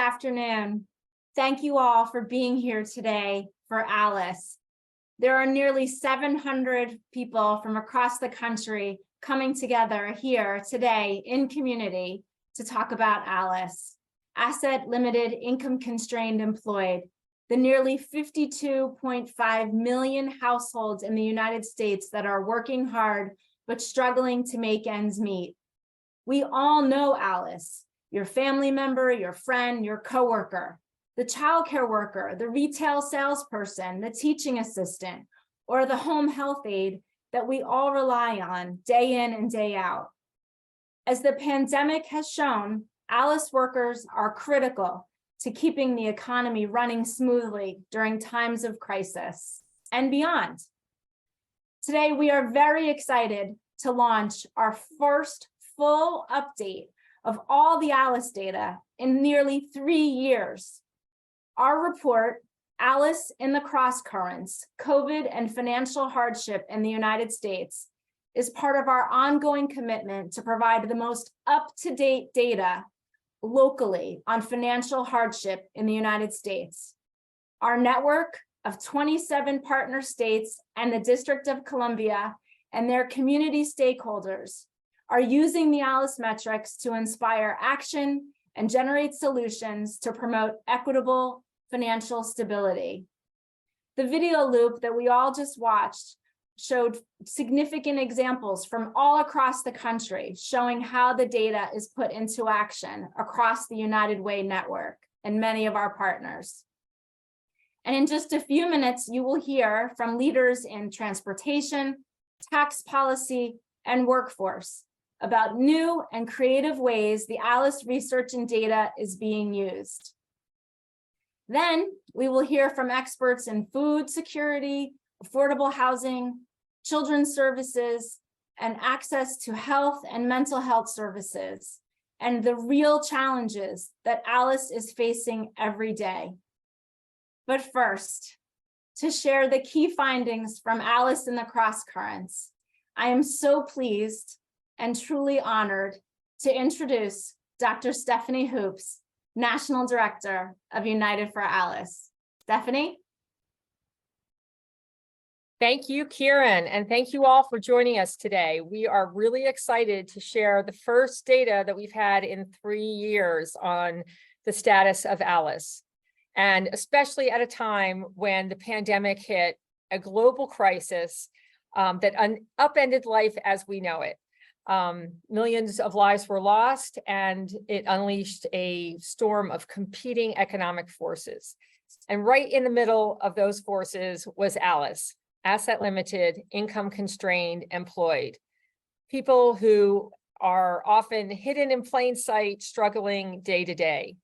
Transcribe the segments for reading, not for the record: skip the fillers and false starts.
afternoon. Thank you all for being here today for Alice. There are nearly 700 people from across the country coming together here today in community to talk about Alice, asset limited, income constrained employed, the nearly 52.5 million households in the United States that are working hard but struggling to make ends meet. We all know Alice, your family member, your friend, your coworker, the childcare worker, the retail salesperson, the teaching assistant, or the home health aide that we all rely on day in and day out. As the pandemic has shown, Alice workers are critical to keeping the economy running smoothly during times of crisis and beyond. Today, we are very excited to launch our first full update of all the Alice data in nearly 3 years. Our report, Alice in the Crosscurrents, COVID and Financial Hardship in the United States, is part of our ongoing commitment to provide the most up-to-date data locally on financial hardship in the United States. Our network of 27 partner states and the District of Columbia and their community stakeholders are using the Alice metrics to inspire action and generate solutions to promote equitable financial stability. The video loop that we all just watched showed significant examples from all across the country showing how the data is put into action across the United Way network and many of our partners. And in just a few minutes, you will hear from leaders in transportation, tax policy, and workforce about new and creative ways the Alice research and data is being used. Then we will hear from experts in food security, affordable housing, children's services, and access to health and mental health services, and the real challenges that Alice is facing every day. But first, to share the key findings from Alice in the Crosscurrents, I am so pleased and truly honored to introduce Dr. Stephanie Hoops, National Director of United for Alice. Stephanie? Thank you, Kieran, and thank you all for joining us today. We are really excited to share the first data that we've had in 3 years on the status of Alice, and especially at a time when the pandemic hit, a global crisis that upended life as we know it. Millions of lives were lost, and it unleashed a storm of competing economic forces. And right in the middle of those forces was Alice, asset limited, income constrained, employed. People who are often hidden in plain sight, struggling day to day.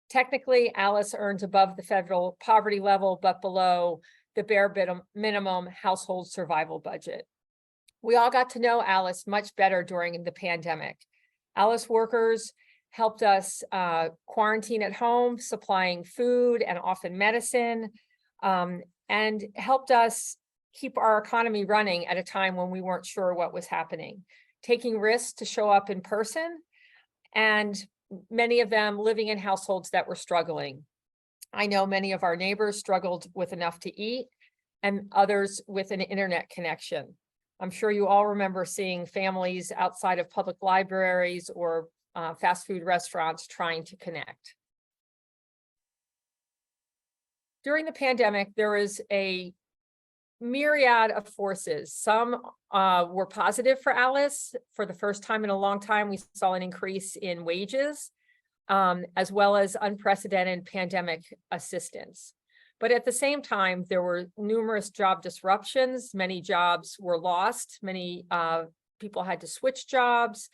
Technically, Alice earns above the federal poverty level, but below the bare minimum household survival budget. We all got to know Alice much better during the pandemic. Alice workers helped us quarantine at home, supplying food and often medicine, and helped us keep our economy running at a time when we weren't sure what was happening, taking risks to show up in person, and many of them living in households that were struggling. I know many of our neighbors struggled with enough to eat, and others with an internet connection. I'm sure you all remember seeing families outside of public libraries or fast food restaurants trying to connect. During the pandemic, there was a myriad of forces. Some were positive for Alice. For the first time in a long time, we saw an increase in wages, as well as unprecedented pandemic assistance. But at the same time, there were numerous job disruptions. Many jobs were lost. Many people had to switch jobs,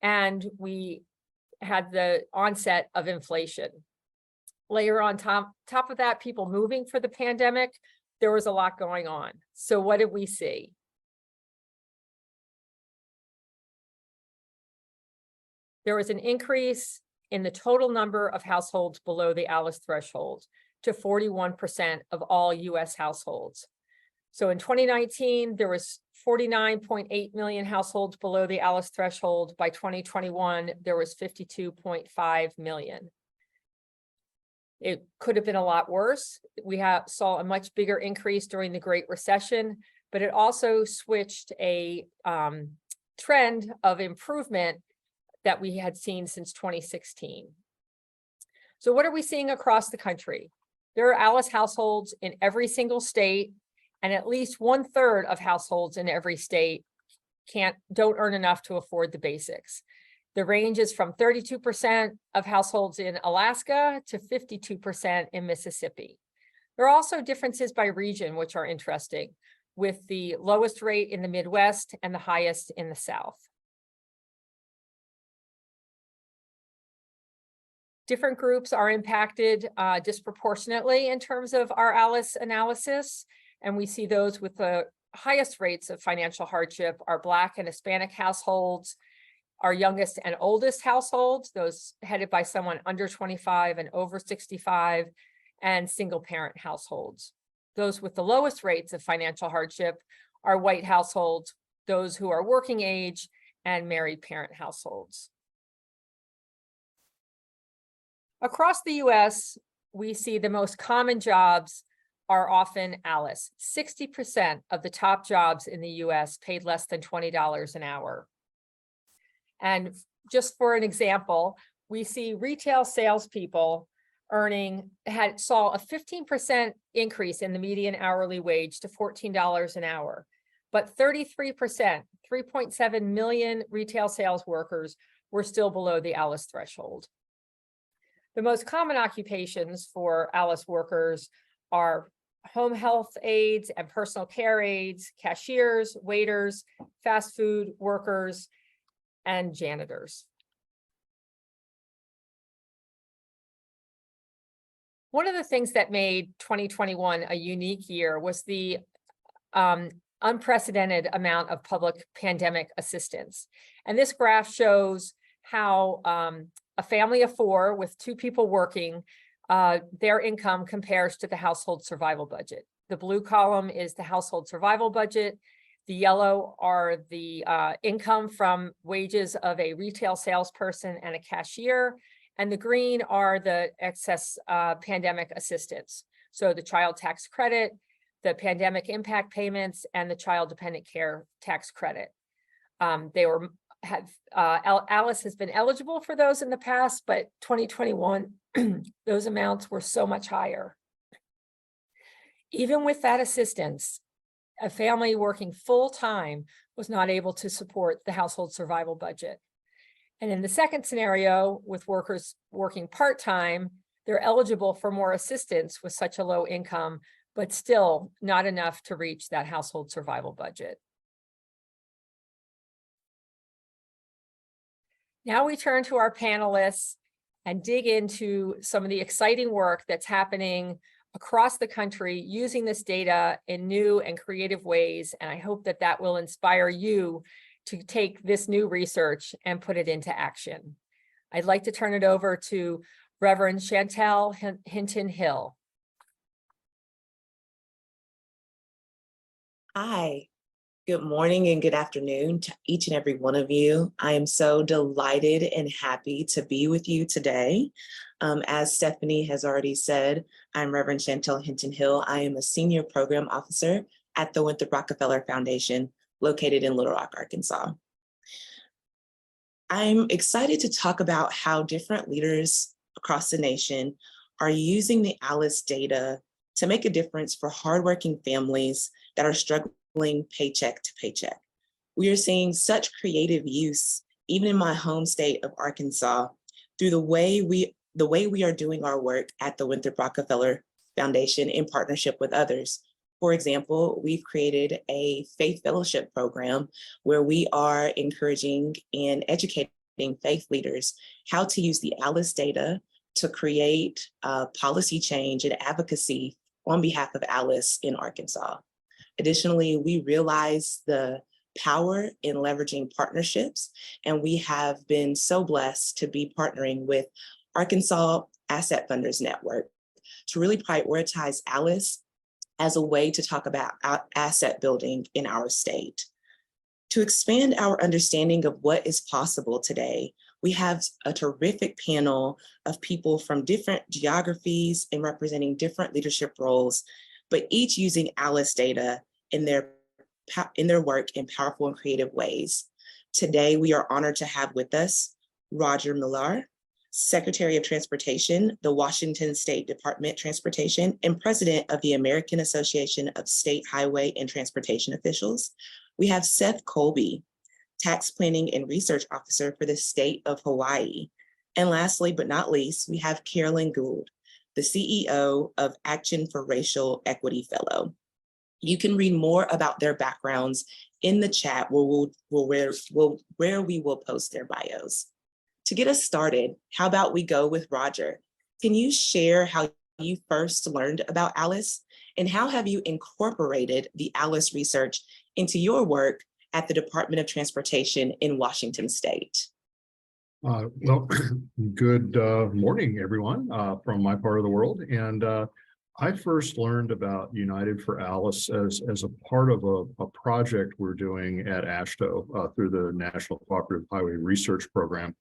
and we had the onset of inflation. Layer on top of that, people moving for the pandemic, there was a lot going on. So what did we see? There was an increase in the total number of households below the Alice threshold to 41% of all US households. So in 2019, there was 49.8 million households below the Alice threshold. By 2021, there was 52.5 million. It could have been a lot worse. We saw a much bigger increase during the Great Recession, but it also switched a trend of improvement that we had seen since 2016. So what are we seeing across the country? There are ALICE households in every single state, and at least 1/3 of households in every state don't earn enough to afford the basics. The range is from 32% of households in Alaska to 52% in Mississippi. There are also differences by region, which are interesting, with the lowest rate in the Midwest and the highest in the South. Different groups are impacted disproportionately in terms of our ALICE analysis, and we see those with the highest rates of financial hardship are Black and Hispanic households, our youngest and oldest households, those headed by someone under 25 and over 65, and single parent households. Those with the lowest rates of financial hardship are white households, those who are working age, and married parent households. Across the US, we see the most common jobs are often ALICE. 60% of the top jobs in the US paid less than $20 an hour. And just for an example, we see retail salespeople saw a 15% increase in the median hourly wage to $14 an hour, but 33%, 3.7 million retail sales workers were still below the ALICE threshold. The most common occupations for ALICE workers are home health aides and personal care aides, cashiers, waiters, fast food workers, and janitors. One of the things that made 2021 a unique year was the unprecedented amount of public pandemic assistance. And this graph shows how a family of 4 with 2 people working, their income compares to the household survival budget. The blue column is the household survival budget. The yellow are the income from wages of a retail salesperson and a cashier. And the green are the excess pandemic assistance. So the child tax credit, the pandemic impact payments, and the child dependent care tax credit. ALICE has been eligible for those in the past, but 2021, those amounts were so much higher. Even with that assistance, a family working full-time was not able to support the household survival budget. And in the second scenario, with workers working part-time, they're eligible for more assistance with such a low income, but still not enough to reach that household survival budget. Now we turn to our panelists and dig into some of the exciting work that's happening across the country using this data in new and creative ways. And I hope that that will inspire you to take this new research and put it into action. I'd like to turn it over to Reverend Chantel Hinton Hill. Hi, good morning and good afternoon to each and every one of you. I am so delighted and happy to be with you today. As Stephanie has already said, I'm Reverend Chantel Hinton Hill. I am a senior program officer at the Winthrop Rockefeller Foundation, located in Little Rock, Arkansas. I'm excited to talk about how different leaders across the nation are using the ALICE data to make a difference for hardworking families that are struggling paycheck to paycheck. We are seeing such creative use, even in my home state of Arkansas, through the way we are doing our work at the Winthrop Rockefeller Foundation in partnership with others. For example, we've created a faith fellowship program where we are encouraging and educating faith leaders how to use the ALICE data to create policy change and advocacy on behalf of ALICE in Arkansas. Additionally, we realize the power in leveraging partnerships, and we have been so blessed to be partnering with Arkansas Asset Funders Network to really prioritize ALICE as a way to talk about asset building in our state. To expand our understanding of what is possible today, We have a terrific panel of people from different geographies and representing different leadership roles, but each using ALICE data in their work in powerful and creative ways. Today, we are honored to have with us Roger Millar, Secretary of Transportation, the Washington State Department of Transportation, and President of the American Association of State Highway and Transportation Officials. We have Seth Colby, Tax Planning and Research Officer for the state of Hawaii. And lastly, but not least, we have Carolyn Gould, the CEO of Action for Racial Equity Fellow. You can read more about their backgrounds in the chat where we will post their bios. To get us started, how about we go with Roger? Can you share how you first learned about ALICE, and how have you incorporated the ALICE research into your work at the Department of Transportation in Washington State? Well, good morning, everyone, from my part of the world. And I first learned about United for ALICE as a part of a project we're doing at AASHTO through the National Cooperative Highway Research Program.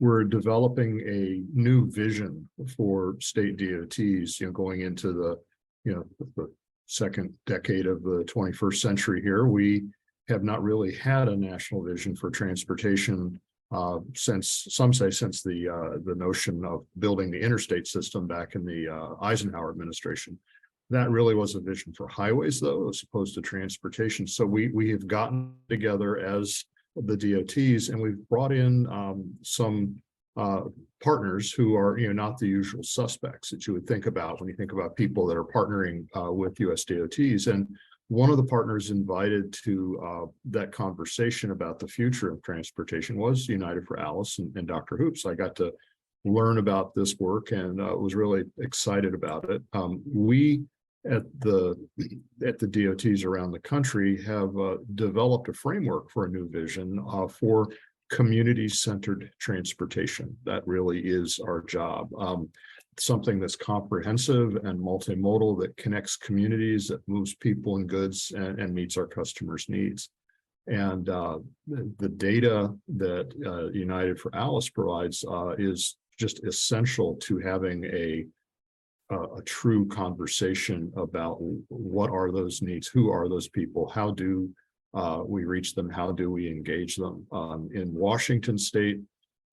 We're developing a new vision for state DOTs, going into the second decade of the 21st century here. We have not really had a national vision for transportation since the notion of building the interstate system back in the Eisenhower administration. That really was a vision for highways, though, as opposed to transportation. So we have gotten together as the DOTs, and we've brought in some partners who are not the usual suspects that you would think about when you think about people that are partnering with US DOTs. And one of the partners invited to that conversation about the future of transportation was United for ALICE and Dr. Hoops. I got to learn about this work and was really excited about it. We at the DOTs around the country have developed a framework for a new vision for community-centered transportation. That really is our job. Something that's comprehensive and multimodal, that connects communities, that moves people and goods, and meets our customers' needs. And the data that United for ALICE provides is just essential to having a true conversation about what are those needs, who are those people, how do we reach them, how do we engage them. In Washington State,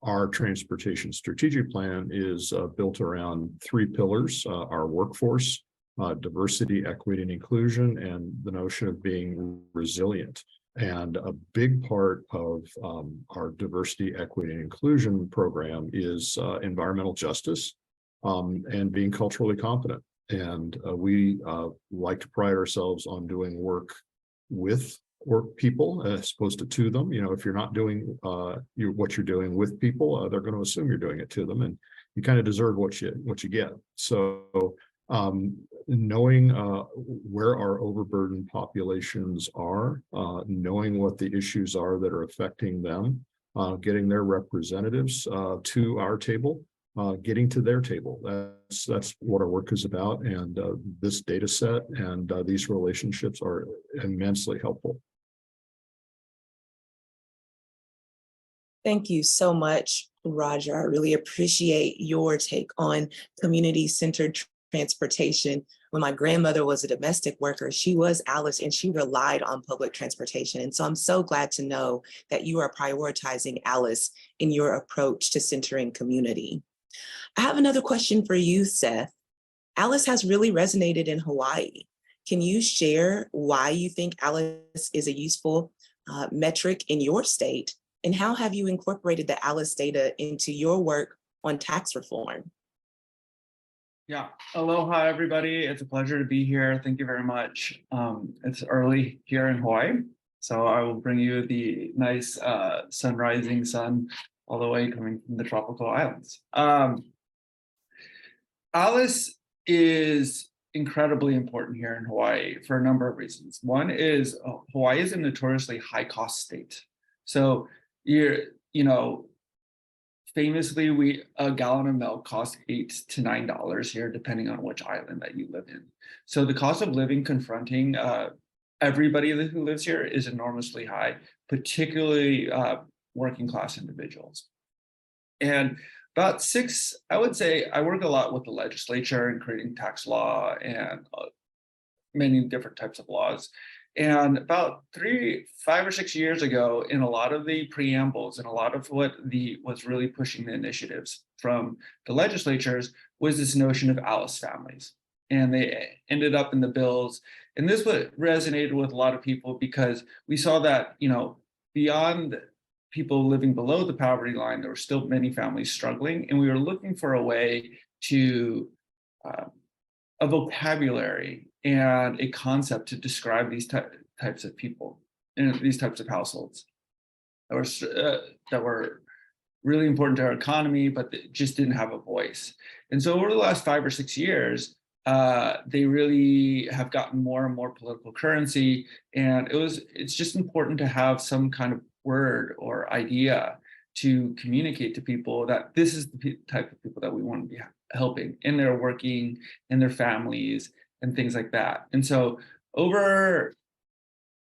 our transportation strategic plan is built around three pillars: our workforce, diversity, equity, and inclusion, and the notion of being resilient. And a big part of our diversity, equity, and inclusion program is environmental justice and being culturally competent. And we like to pride ourselves on doing work with people as opposed to them. If you're not doing what you're doing with people, they're going to assume you're doing it to them, and you kind of deserve what you get. So knowing where our overburdened populations are, knowing what the issues are that are affecting them, getting their representatives to our table, getting to their table. That's what our work is about. And this data set and these relationships are immensely helpful. Thank you so much, Roger. I really appreciate your take on community-centered transportation. When my grandmother was a domestic worker, she was ALICE and she relied on public transportation. And so I'm so glad to know that you are prioritizing ALICE in your approach to centering community. I have another question for you, Seth. ALICE has really resonated in Hawaii. Can you share why you think ALICE is a useful metric in your state? And how have you incorporated the ALICE data into your work on tax reform? Yeah, aloha, everybody. It's a pleasure to be here. Thank you very much. It's early here in Hawaii, so I will bring you the nice rising sun all the way coming from the tropical islands. ALICE is incredibly important here in Hawaii for a number of reasons. One is Hawaii is a notoriously high-cost state. So famously, a gallon of milk costs $8 to $9 here, depending on which island that you live in. So the cost of living confronting everybody who lives here is enormously high, particularly working class individuals. And about I would say I work a lot with the legislature and creating tax law and many different types of laws. And about 5 or 6 years ago, in a lot of the preambles and a lot of what was really pushing the initiatives from the legislatures was this notion of Alice families. And they ended up in the bills. And this resonated with a lot of people because we saw that, beyond people living below the poverty line, there were still many families struggling. And we were looking for a way to, a vocabulary and a concept to describe these types of people and these types of households that were really important to our economy, but they just didn't have a voice. And so over the last 5 or 6 years, they really have gotten more and more political currency. And it's just important to have some kind of word or idea to communicate to people that this is the type of people that we want to be helping in their working, in their families, and things like that. And so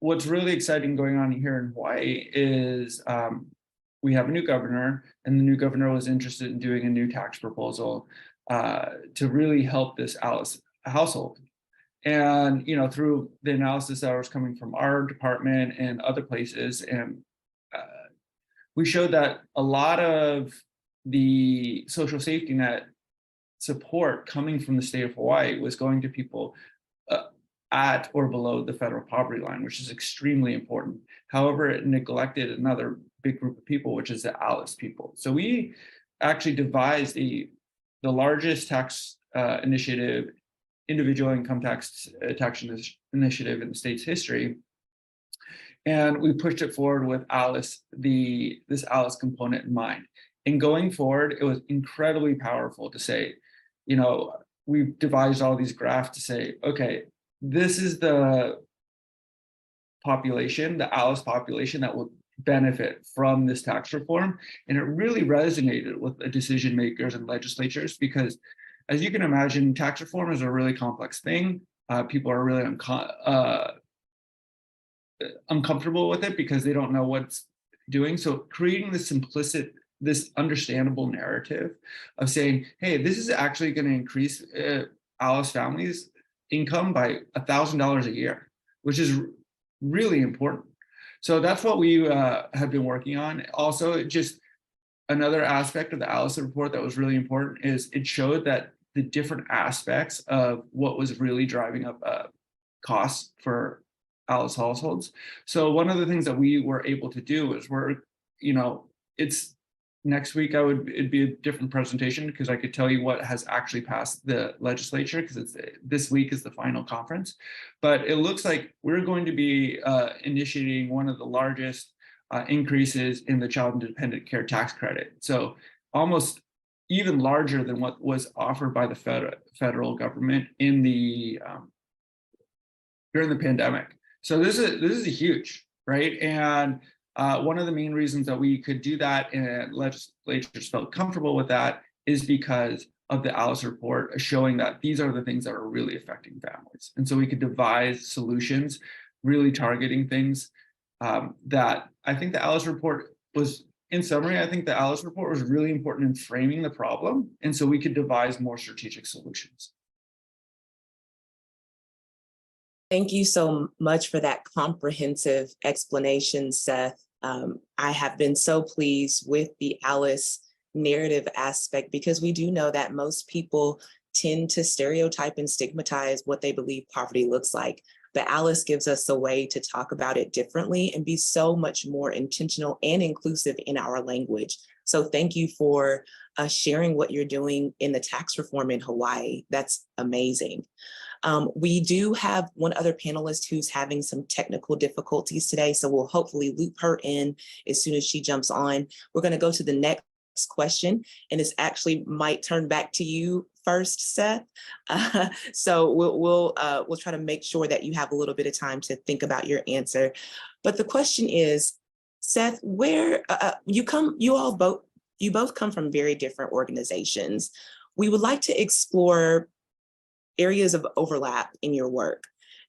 what's really exciting going on here in Hawaii is we have a new governor, and the new governor was interested in doing a new tax proposal to really help this Alice household. And through the analysis that was coming from our department and other places, and we showed that a lot of the social safety net support coming from the state of Hawaii was going to people at or below the federal poverty line, which is extremely important. However, it neglected another big group of people, which is the Alice people. So we actually devised the largest tax initiative, individual income tax initiative in the state's history. And we pushed it forward with this Alice component in mind. And going forward, it was incredibly powerful to say, we've devised all these graphs to say, okay, this is the population, the Alice population that will benefit from this tax reform. And it really resonated with the decision makers and legislatures because, as you can imagine, tax reform is a really complex thing. People are really uncomfortable with it because they don't know what's doing. So creating this understandable narrative of saying, hey, this is actually going to increase Alice families' income by $1,000 a year, which is really important. So that's what we have been working on. Also, just another aspect of the Alice report that was really important is it showed that the different aspects of what was really driving up costs for Alice households. So one of the things that we were able to do is it's next week it'd be a different presentation because I could tell you what has actually passed the legislature because this week is the final conference. But it looks like we're going to be initiating one of the largest increases in the child and dependent care tax credit. So almost even larger than what was offered by the federal government in during the pandemic. So this is a huge, right? And one of the main reasons that we could do that and legislatures felt comfortable with that is because of the Alice report showing that these are the things that are really affecting families. And so we could devise solutions, really targeting things that I think the Alice report was, in summary, I think the Alice report was really important in framing the problem. And so we could devise more strategic solutions. Thank you so much for that comprehensive explanation, Seth. I have been so pleased with the Alice narrative aspect because we do know that most people tend to stereotype and stigmatize what they believe poverty looks like. But Alice gives us a way to talk about it differently and be so much more intentional and inclusive in our language. So thank you for sharing what you're doing in the tax reform in Hawaii. That's amazing. We do have one other panelist who's having some technical difficulties today, so we'll hopefully loop her in as soon as she jumps on. We're going to go to the next question, and this actually might turn back to you first, Seth. So we'll try to make sure that you have a little bit of time to think about your answer. But the question is, Seth, where you both come from very different organizations. We would like to explore areas of overlap in your work.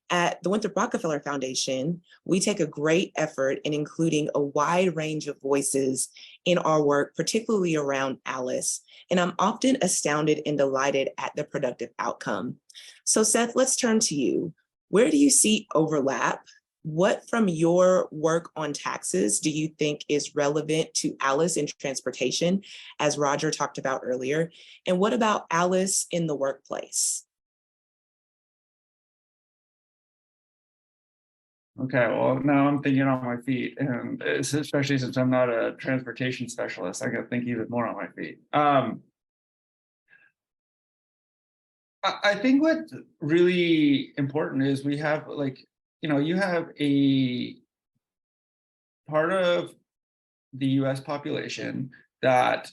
At the Winthrop Rockefeller Foundation, we take a great effort in including a wide range of voices in our work, particularly around Alice, and I'm often astounded and delighted at the productive outcome. So Seth, let's turn to you. Where do you see overlap? What from your work on taxes do you think is relevant to Alice in transportation, as Roger talked about earlier? And what about Alice in the workplace? Okay, well, now I'm thinking on my feet, and especially since I'm not a transportation specialist, I got to think even more on my feet. I think what's really important is we have, like, you have a part of the US population that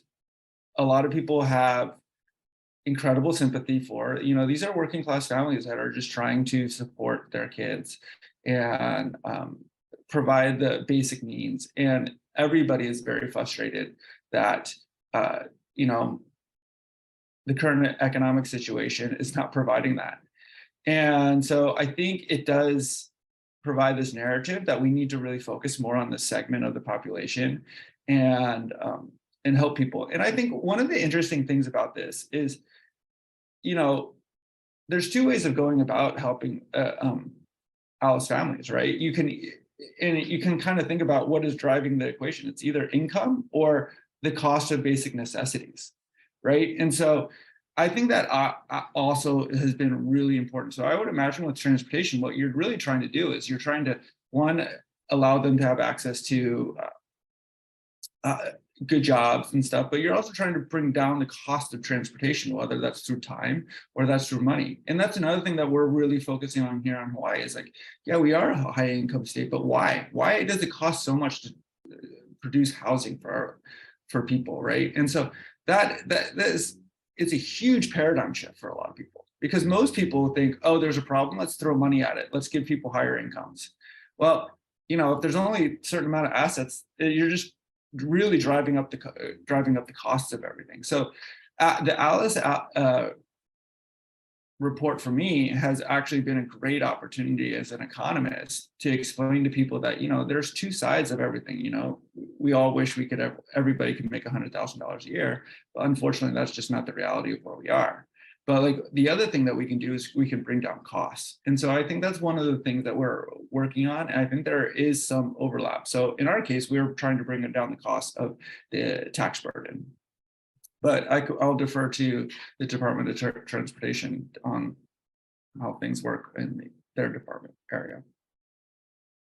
a lot of people have incredible sympathy for. These are working class families that are just trying to support their kids and provide the basic needs. And everybody is very frustrated that, the current economic situation is not providing that. And so I think it does provide this narrative that we need to really focus more on this segment of the population and help people. And I think one of the interesting things about this is, there's two ways of going about helping Alice families, right? You can kind of think about what is driving the equation. It's either income or the cost of basic necessities, right? And so I think that also has been really important. So I would imagine with transportation, what you're really trying to do is you're trying to, one, allow them to have access to good jobs and stuff, but you're also trying to bring down the cost of transportation, whether that's through time or that's through money. And that's another thing that we're really focusing on here in Hawaii is like, yeah, we are a high income state, but why? Why does it cost so much to produce housing for people, right? And so that is, it's a huge paradigm shift for a lot of people, because most people think, oh, there's a problem, let's throw money at it, let's give people higher incomes. Well, if there's only a certain amount of assets, you're just really driving up the costs of everything. So the Alice report for me has actually been a great opportunity as an economist to explain to people that, there's two sides of everything. We all wish everybody could make $100,000 a year, but unfortunately, that's just not the reality of where we are. But like the other thing that we can do is we can bring down costs. And so I think that's one of the things that we're working on. And I think there is some overlap. So in our case, we're trying to bring down the cost of the tax burden. But I'll defer to the Department of Transportation on how things work in their department area.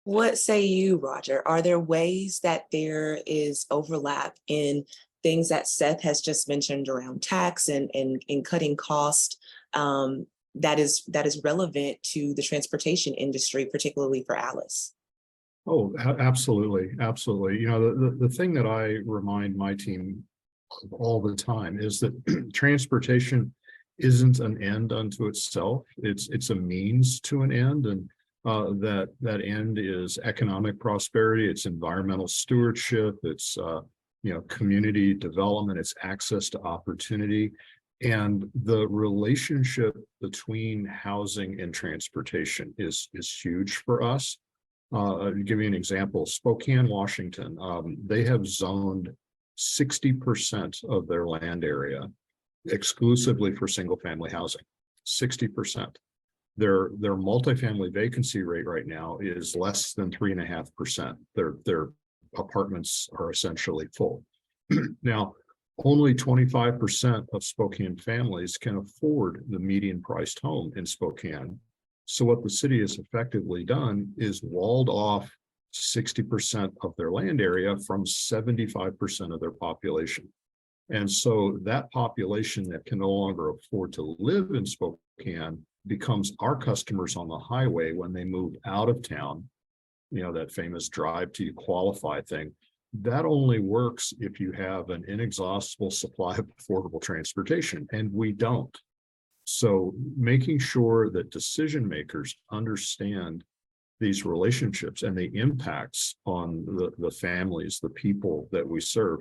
What say you, Roger? Are there ways that there is overlap in things that Seth has just mentioned around tax and cutting cost that is relevant to the transportation industry, particularly for Alice? Oh, absolutely. Absolutely. The thing that I remind my team all the time is that transportation isn't an end unto itself. It's a means to an end, and that end is economic prosperity, it's environmental stewardship, it's community development, it's access to opportunity. And the relationship between housing and transportation is huge for us. I'll give you an example. Spokane, Washington, they have zoned 60% of their land area exclusively for single family housing. 60%. Their multifamily vacancy rate right now is less than 3.5%. Their apartments are essentially full. Now, only 25% of Spokane families can afford the median priced home in Spokane. So what the city has effectively done is walled off 60% of their land area from 75% of their population. And so that population that can no longer afford to live in Spokane becomes our customers on the highway when they move out of town. That famous drive till you qualify thing. That only works if you have an inexhaustible supply of affordable transportation, and we don't. So making sure that decision makers understand these relationships and the impacts on the families, the people that we serve,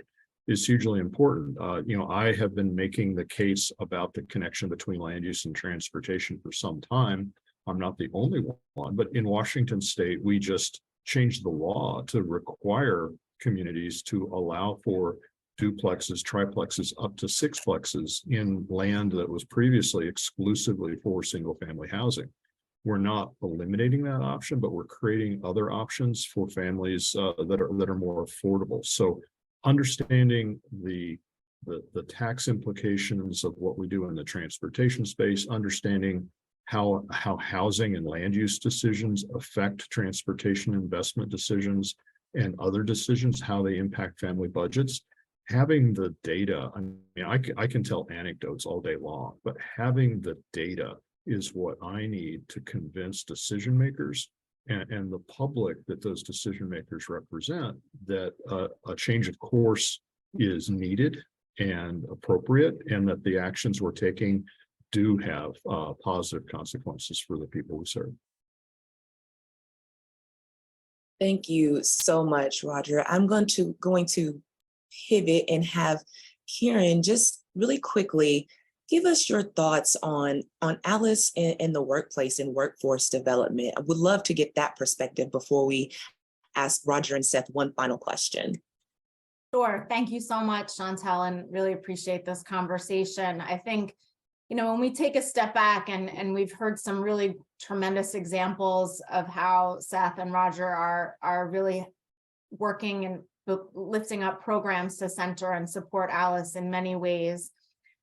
is hugely important. I have been making the case about the connection between land use and transportation for some time. I'm not the only one, but in Washington state, we just changed the law to require communities to allow for duplexes, triplexes, up to sixplexes in land that was previously exclusively for single family housing. We're not eliminating that option, but we're creating other options for families that are more affordable. So understanding the tax implications of what we do in the transportation space, understanding how housing and land use decisions affect transportation investment decisions and other decisions, how they impact family budgets. Having the data, I mean, I can tell anecdotes all day long, but having the data is what I need to convince decision makers and the public that those decision makers represent that a change of course is needed and appropriate, and that the actions we're taking do have positive consequences for the people we serve. Thank you so much, Roger. I'm going to pivot and have Kieran just really quickly give us your thoughts on Alice in the workplace and workforce development. I would love to get that perspective before we ask Roger and Seth one final question. Sure. Thank you so much, Chantel, and really appreciate this conversation. I think, when we take a step back and we've heard some really tremendous examples of how Seth and Roger are really working and lifting up programs to center and support Alice in many ways.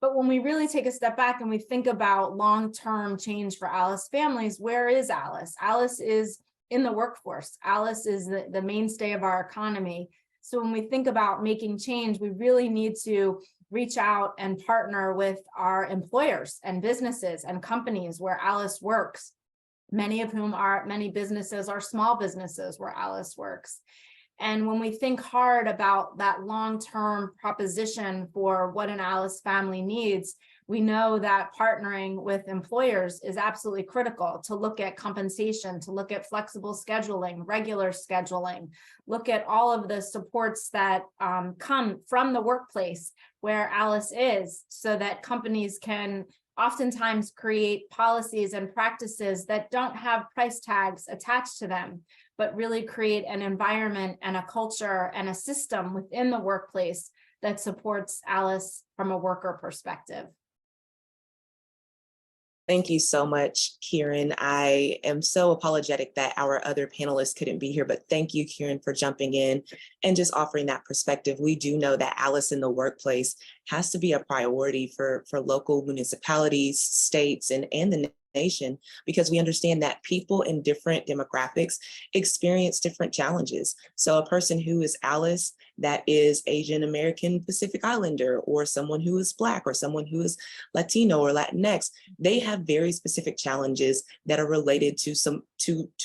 But when we really take a step back and we think about long-term change for Alice families, where is Alice? Alice is in the workforce. Alice is the mainstay of our economy. So when we think about making change, we really need to reach out and partner with our employers and businesses and companies where Alice works, many businesses are small businesses where Alice works. And when we think hard about that long-term proposition for what an Alice family needs, we know that partnering with employers is absolutely critical to look at compensation, to look at flexible scheduling, regular scheduling, look at all of the supports that come from the workplace where Alice is, so that companies can oftentimes create policies and practices that don't have price tags attached to them, but really create an environment and a culture and a system within the workplace that supports Alice from a worker perspective. Thank you so much, Kieran. I am so apologetic that our other panelists couldn't be here, but thank you, Kieran, for jumping in and just offering that perspective. We do know that Alice in the workplace has to be a priority for local municipalities, states, and the nation, because we understand that people in different demographics experience different challenges. So a person who is Alice that is Asian American Pacific Islander, or someone who is Black, or someone who is Latino or Latinx, they have very specific challenges that are related to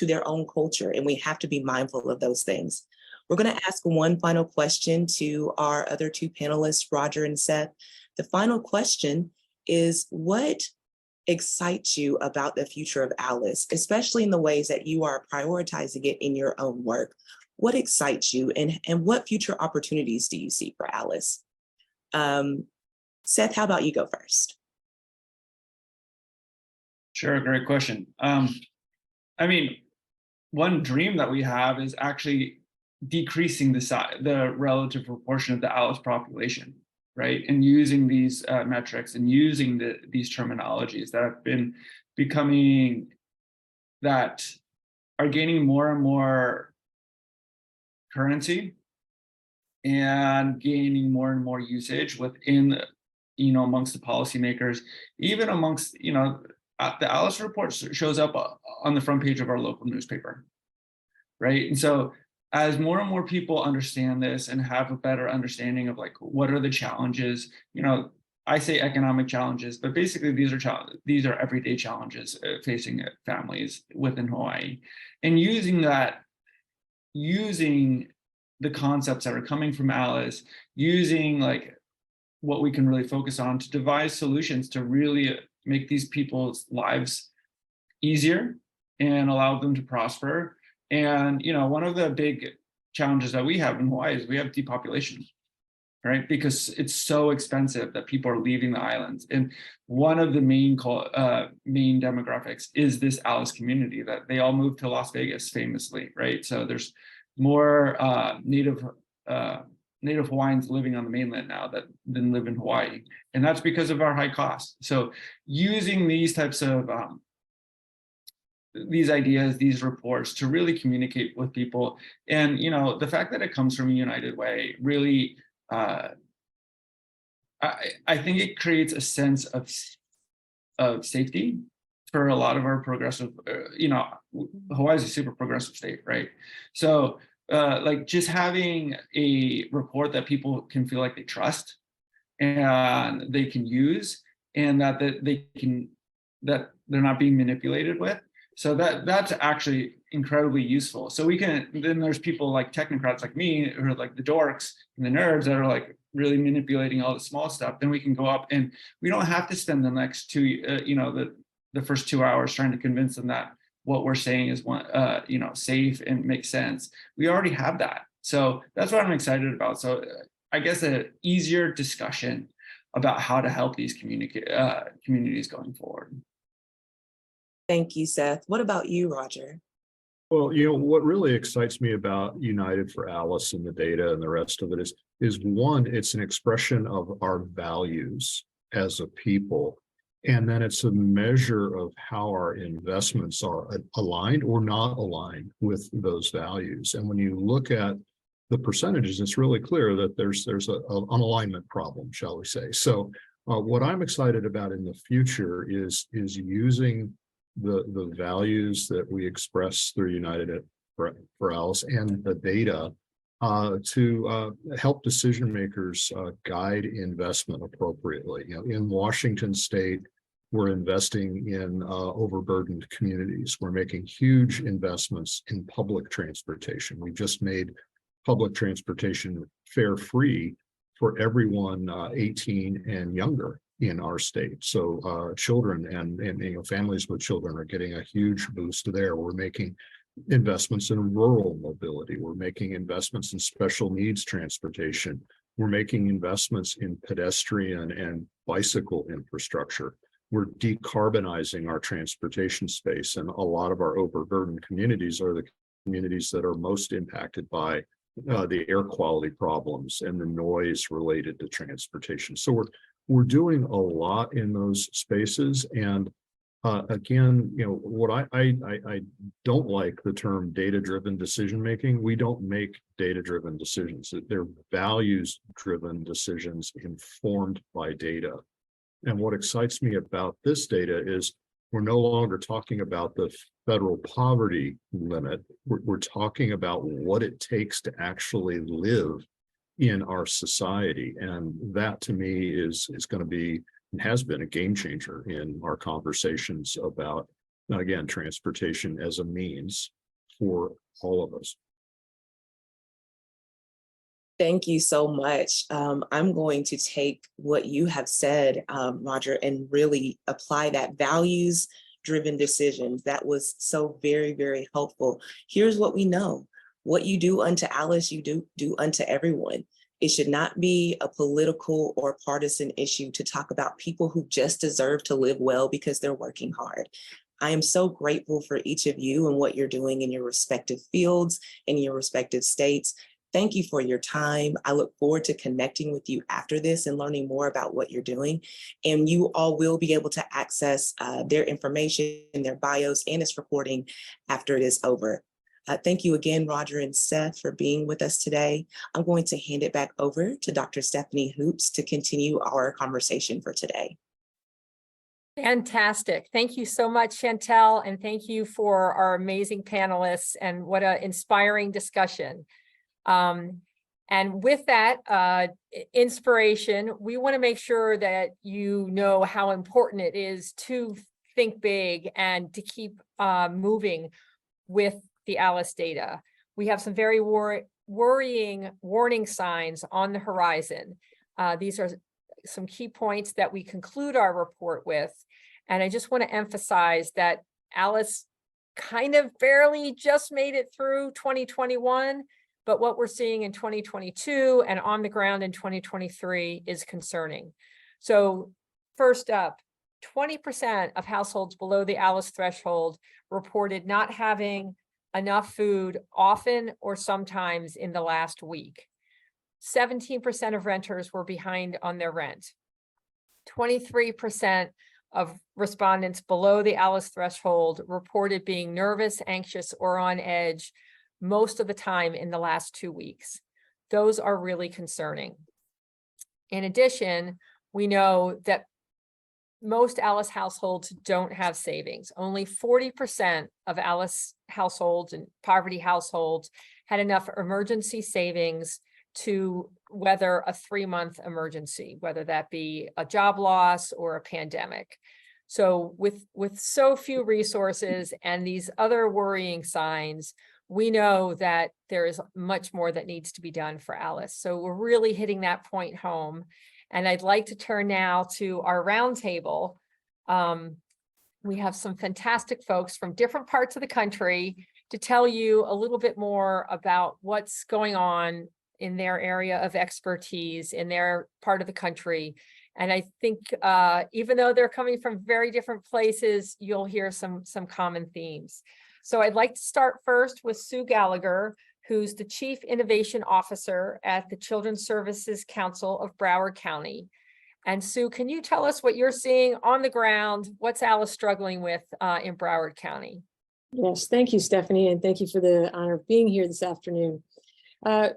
their own culture, and we have to be mindful of those things. We're going to ask one final question to our other two panelists, Roger and Seth. The final question is, what excites you about the future of Alice, especially in the ways that you are prioritizing it in your own work? What excites you, and what future opportunities do you see for Alice? Seth, how about you go first? Sure, great question. One dream that we have is actually decreasing the relative proportion of the Alice population, right? And using these metrics and using these terminologies that have been that are gaining more and more currency and gaining more and more usage within, amongst the policymakers, even amongst, the Alice report shows up on the front page of our local newspaper, right? And so as more and more people understand this and have a better understanding of what are the challenges, I say economic challenges, but basically these are everyday challenges facing families within Hawaii, and using the concepts that are coming from Alice, using what we can really focus on to devise solutions to really make these people's lives easier and allow them to prosper. And one of the big challenges that we have in Hawaii is we have depopulation, right? Because it's so expensive that people are leaving the islands. And one of the main demographics is this Alice community, that they all moved to Las Vegas famously, right? So there's more Native Hawaiians living on the mainland now than live in Hawaii. And that's because of our high costs. So using these types of these ideas, these reports to really communicate with people. And, the fact that it comes from a United Way really, I think it creates a sense of safety for a lot of our progressive, Hawaii is a super progressive state, right? So like just having a report that people can feel like they trust and they can use, and that they're not being manipulated with. So that's actually incredibly useful. So then there's people like technocrats like me, who are like the dorks and the nerds that are like really manipulating all the small stuff. Then we can go up, and we don't have to spend the next the first 2 hours trying to convince them that what we're saying is safe and makes sense. We already have that. So that's what I'm excited about. So I guess an easier discussion about how to help these communities going forward. Thank you, Seth. What about you, Roger? Well, what really excites me about United for Alice and the data and the rest of it is one, it's an expression of our values as a people. And then it's a measure of how our investments are aligned or not aligned with those values. And when you look at the percentages, it's really clear that there's an alignment problem, shall we say. So what I'm excited about in the future is using the values that we express through United for Alice and the data to help decision makers guide investment appropriately. In Washington State, we're investing in overburdened communities. We're making huge investments in public transportation. We just made public transportation fare free for everyone 18 and younger in our state. So children and families with children are getting a huge boost there. We're making investments in rural mobility. We're making investments in special needs transportation. We're making investments in pedestrian and bicycle infrastructure. We're decarbonizing our transportation space, and a lot of our overburdened communities are the communities that are most impacted by the air quality problems and the noise related to transportation. So we're doing a lot in those spaces. And again, what I don't like the term data-driven decision making. We don't make data-driven decisions. They're values-driven decisions informed by data. And what excites me about this data is we're no longer talking about the federal poverty limit. We're talking about what it takes to actually live in our society. And that to me is going to be and has been a game changer in our conversations about, again, transportation as a means for all of us. Thank you so much. I'm going to take what you have said, Roger, and really apply that values-driven decisions. That was so very, very helpful. Here's what we know. What you do unto Alice, you do unto everyone. It should not be a political or partisan issue to talk about people who just deserve to live well because they're working hard. I am so grateful for each of you and what you're doing in your respective fields, in your respective states. Thank you for your time. I look forward to connecting with you after this and learning more about what you're doing. And you all will be able to access their information, their bios, and this recording after it is over. Thank you again, Roger and Seth, for being with us today. I'm going to hand it back over to Dr. Stephanie Hoops to continue our conversation for today. Fantastic. Thank you so much, Chantel, and thank you for our amazing panelists, and what an inspiring discussion. And with that inspiration, we want to make sure that you know how important it is to think big and to keep moving with the Alice data. We have some very worrying warning signs on the horizon. These are some key points that we conclude our report with. And I just want to emphasize that Alice kind of barely just made it through 2021. but what we're seeing in 2022 and on the ground in 2023 is concerning. So first up, 20% of households below the ALICE threshold reported not having enough food often or sometimes in the last week. 17% of renters were behind on their rent. 23% of respondents below the ALICE threshold reported being nervous, anxious, or on edge most of the time in the last 2 weeks. Those are really concerning. In addition, we know that most ALICE households don't have savings. Only 40% of ALICE households and poverty households had enough emergency savings to weather a 3-month emergency, whether that be a job loss or a pandemic. So with so few resources and these other worrying signs, we know that there is much more that needs to be done for ALICE. So we're really hitting that point home. And I'd like to turn now to our roundtable. We have some fantastic folks from different parts of the country to tell you a little bit more about what's going on in their area of expertise, in their part of the country. And I think even though they're coming from very different places, you'll hear some common themes. So I'd like to start first with Sue Gallagher, who's the Chief Innovation Officer at the Children's Services Council of Broward County. And Sue, can you tell us what you're seeing on the ground? What's ALICE struggling with in Broward County? Yes, thank you, Stephanie, and thank you for the honor of being here this afternoon.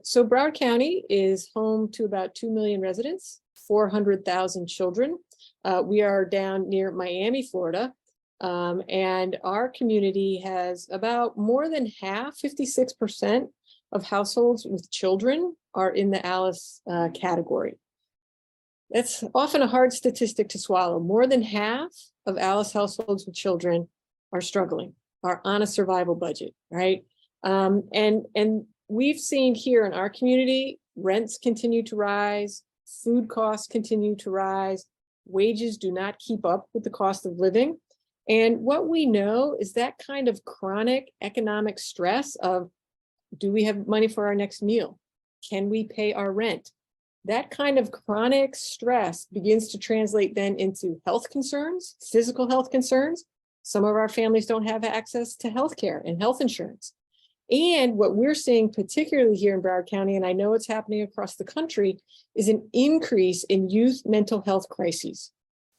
So Broward County is home to about 2 million residents, 400,000 children. We are down near Miami, Florida, and our community has about more than half, 56% of households with children are in the ALICE category. That's often a hard statistic to swallow. More than half of ALICE households with children are struggling, are on a survival budget, right? And we've seen here in our community, rents continue to rise, food costs continue to rise, wages do not keep up with the cost of living. And what we know is that kind of chronic economic stress of, do we have money for our next meal? Can we pay our rent? That kind of chronic stress begins to translate then into health concerns, physical health concerns. Some of our families don't have access to healthcare and health insurance. And what we're seeing, particularly here in Broward County, and I know it's happening across the country, is an increase in youth mental health crises.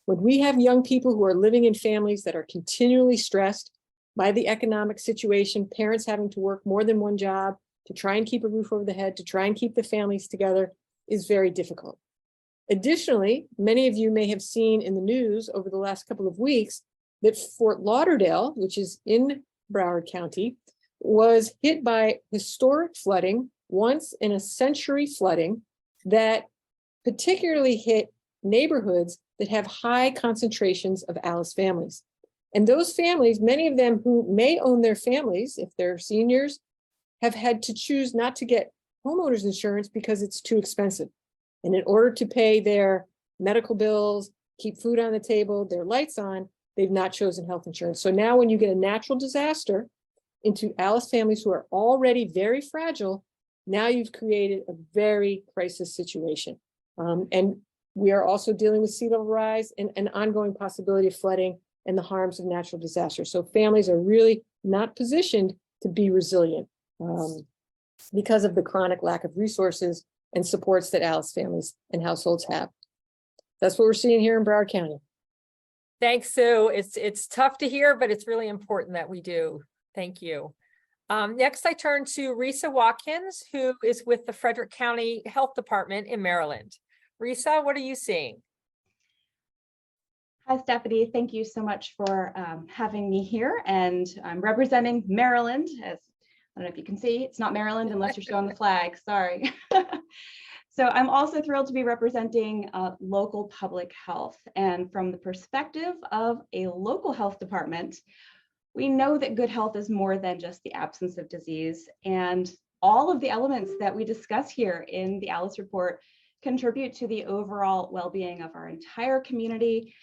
When we have young people who are living in families that are continually stressed by the economic situation, parents having to work more than one job to try and keep a roof over the head, to try and keep the families together, is very difficult. Additionally, many of you may have seen in the news over the last couple of weeks that Fort Lauderdale, which is in Broward County, was hit by historic flooding, once in a century flooding, that particularly hit neighborhoods that have high concentrations of ALICE families. And those families, many of them who may own their families, if they're seniors, have had to choose not to get homeowners insurance because it's too expensive. And in order to pay their medical bills, keep food on the table, their lights on, they've not chosen health insurance. So now when you get a natural disaster into ALICE families who are already very fragile, now you've created a very crisis situation. And we are also dealing with sea level rise and an ongoing possibility of flooding and the harms of natural disaster. So families are really not positioned to be resilient because of the chronic lack of resources and supports that ALICE families and households have. That's what we're seeing here in Broward County. Thanks, Sue. It's tough to hear, but it's really important that we do. Thank you. Next, I turn to Risa Watkins, who is with the Frederick County Health Department in Maryland. Risa, what are you seeing? Hi, Stephanie. Thank you so much for having me here. And I'm representing Maryland. As I don't know if you can see, it's not Maryland unless you're showing the flag. Sorry. So I'm also thrilled to be representing local public health. And from the perspective of a local health department, we know that good health is more than just the absence of disease. And all of the elements that we discuss here in the ALICE report contribute to the overall well-being of our entire community,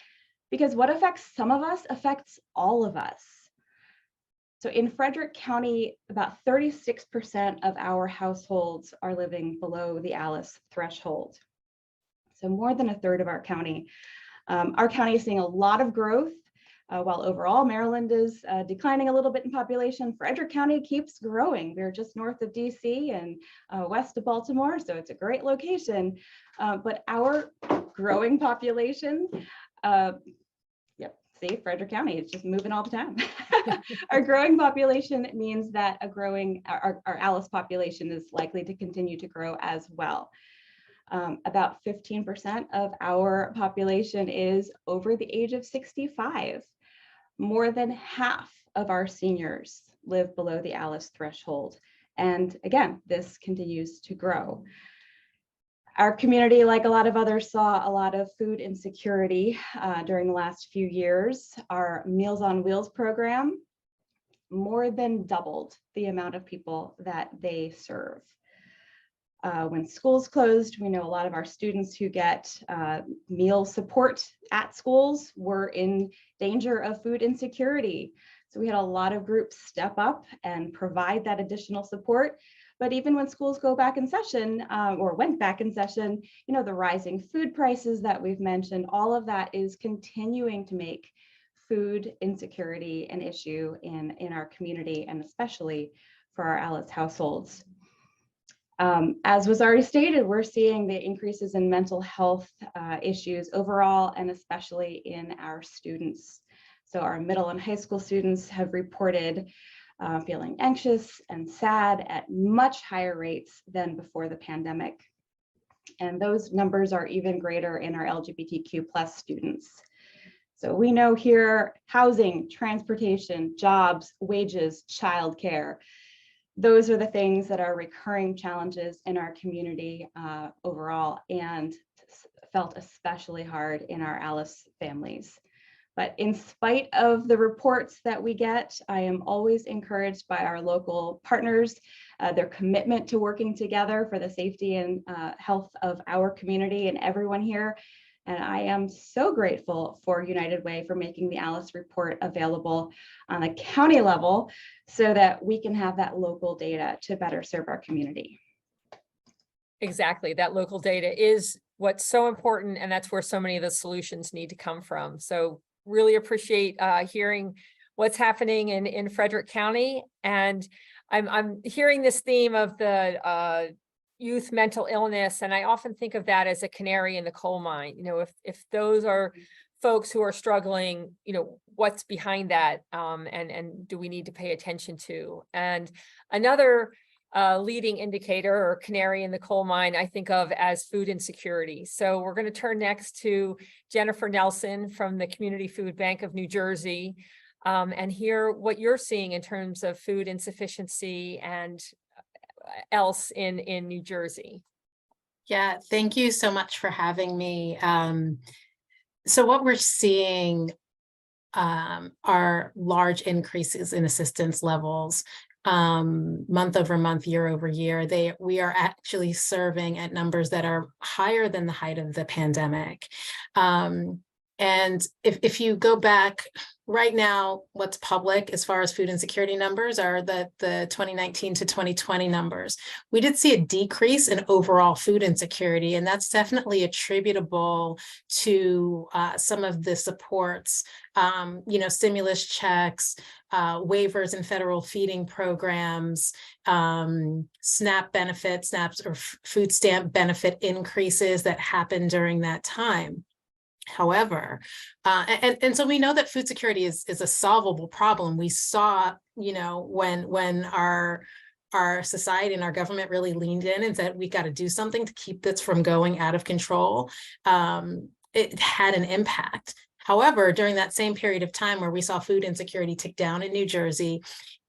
because what affects some of us affects all of us. So in Frederick County, about 36% of our households are living below the ALICE threshold. So more than a third of our county. Our county is seeing a lot of growth. While overall Maryland is declining a little bit in population, Frederick County keeps growing. We're just north of DC and west of Baltimore, so it's a great location. But our growing population, see, Frederick County is just moving all the time. Our growing population means that our ALICE population is likely to continue to grow as well. About 15% of our population is over the age of 65. More than half of our seniors live below the ALICE threshold. And again, this continues to grow. Our community, like a lot of others, saw a lot of food insecurity during the last few years. Our Meals on Wheels program more than doubled the amount of people that they serve. When schools closed, we know a lot of our students who get meal support at schools were in danger of food insecurity. So we had a lot of groups step up and provide that additional support. But even when schools go back in session or went back in session, you know, the rising food prices that we've mentioned, all of that is continuing to make food insecurity an issue in our community, and especially for our ALICE households. As was already stated, we're seeing the increases in mental health issues overall, and especially in our students. So our middle and high school students have reported feeling anxious and sad at much higher rates than before the pandemic. And those numbers are even greater in our LGBTQ+ students. So we know here, housing, transportation, jobs, wages, childcare, those are the things that are recurring challenges in our community overall, and felt especially hard in our ALICE families. But in spite of the reports that we get, I am always encouraged by our local partners, their commitment to working together for the safety and health of our community and everyone here. And I am so grateful for United Way for making the ALICE report available on a county level so that we can have that local data to better serve our community. Exactly. That local data is what's so important, and that's where so many of the solutions need to come from. So really appreciate hearing what's happening in Frederick County. And I'm hearing this theme of the youth mental illness, and I often think of that as a canary in the coal mine. You know, if those are folks who are struggling, you know, what's behind that, and do we need to pay attention to? And another leading indicator or canary in the coal mine I think of as food insecurity. So we're going to turn next to Jennifer Nelson from the Community Food Bank of New Jersey, and hear what you're seeing in terms of food insufficiency and else in New Jersey. Yeah, thank you so much for having me. So what we're seeing are large increases in assistance levels month over month, year over year. We are actually serving at numbers that are higher than the height of the pandemic. And if you go back right now, what's public as far as food insecurity numbers are the 2019 to 2020 numbers. We did see a decrease in overall food insecurity, and that's definitely attributable to some of the supports, you know, stimulus checks, waivers in federal feeding programs, SNAP benefits, SNAPs or food stamp benefit increases that happened during that time. However, and so we know that food security is a solvable problem. We saw, you know, when our society and our government really leaned in and said, we got to do something to keep this from going out of control. It had an impact. However, during that same period of time where we saw food insecurity tick down in New Jersey,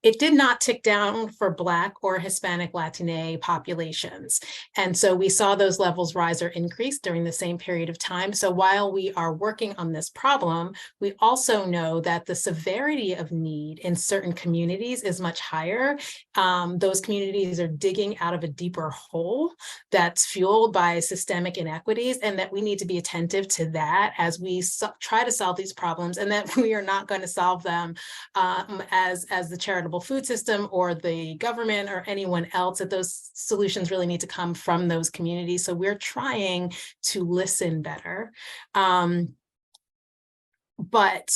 it did not tick down for Black or Hispanic Latine populations. And so we saw those levels rise or increase during the same period of time. So while we are working on this problem, we also know that the severity of need in certain communities is much higher. Those communities are digging out of a deeper hole that's fueled by systemic inequities, and that we need to be attentive to that as we try to solve these problems, and that we are not going to solve them as the charitable food system or the government or anyone else, that those solutions really need to come from those communities. So we're trying to listen better. But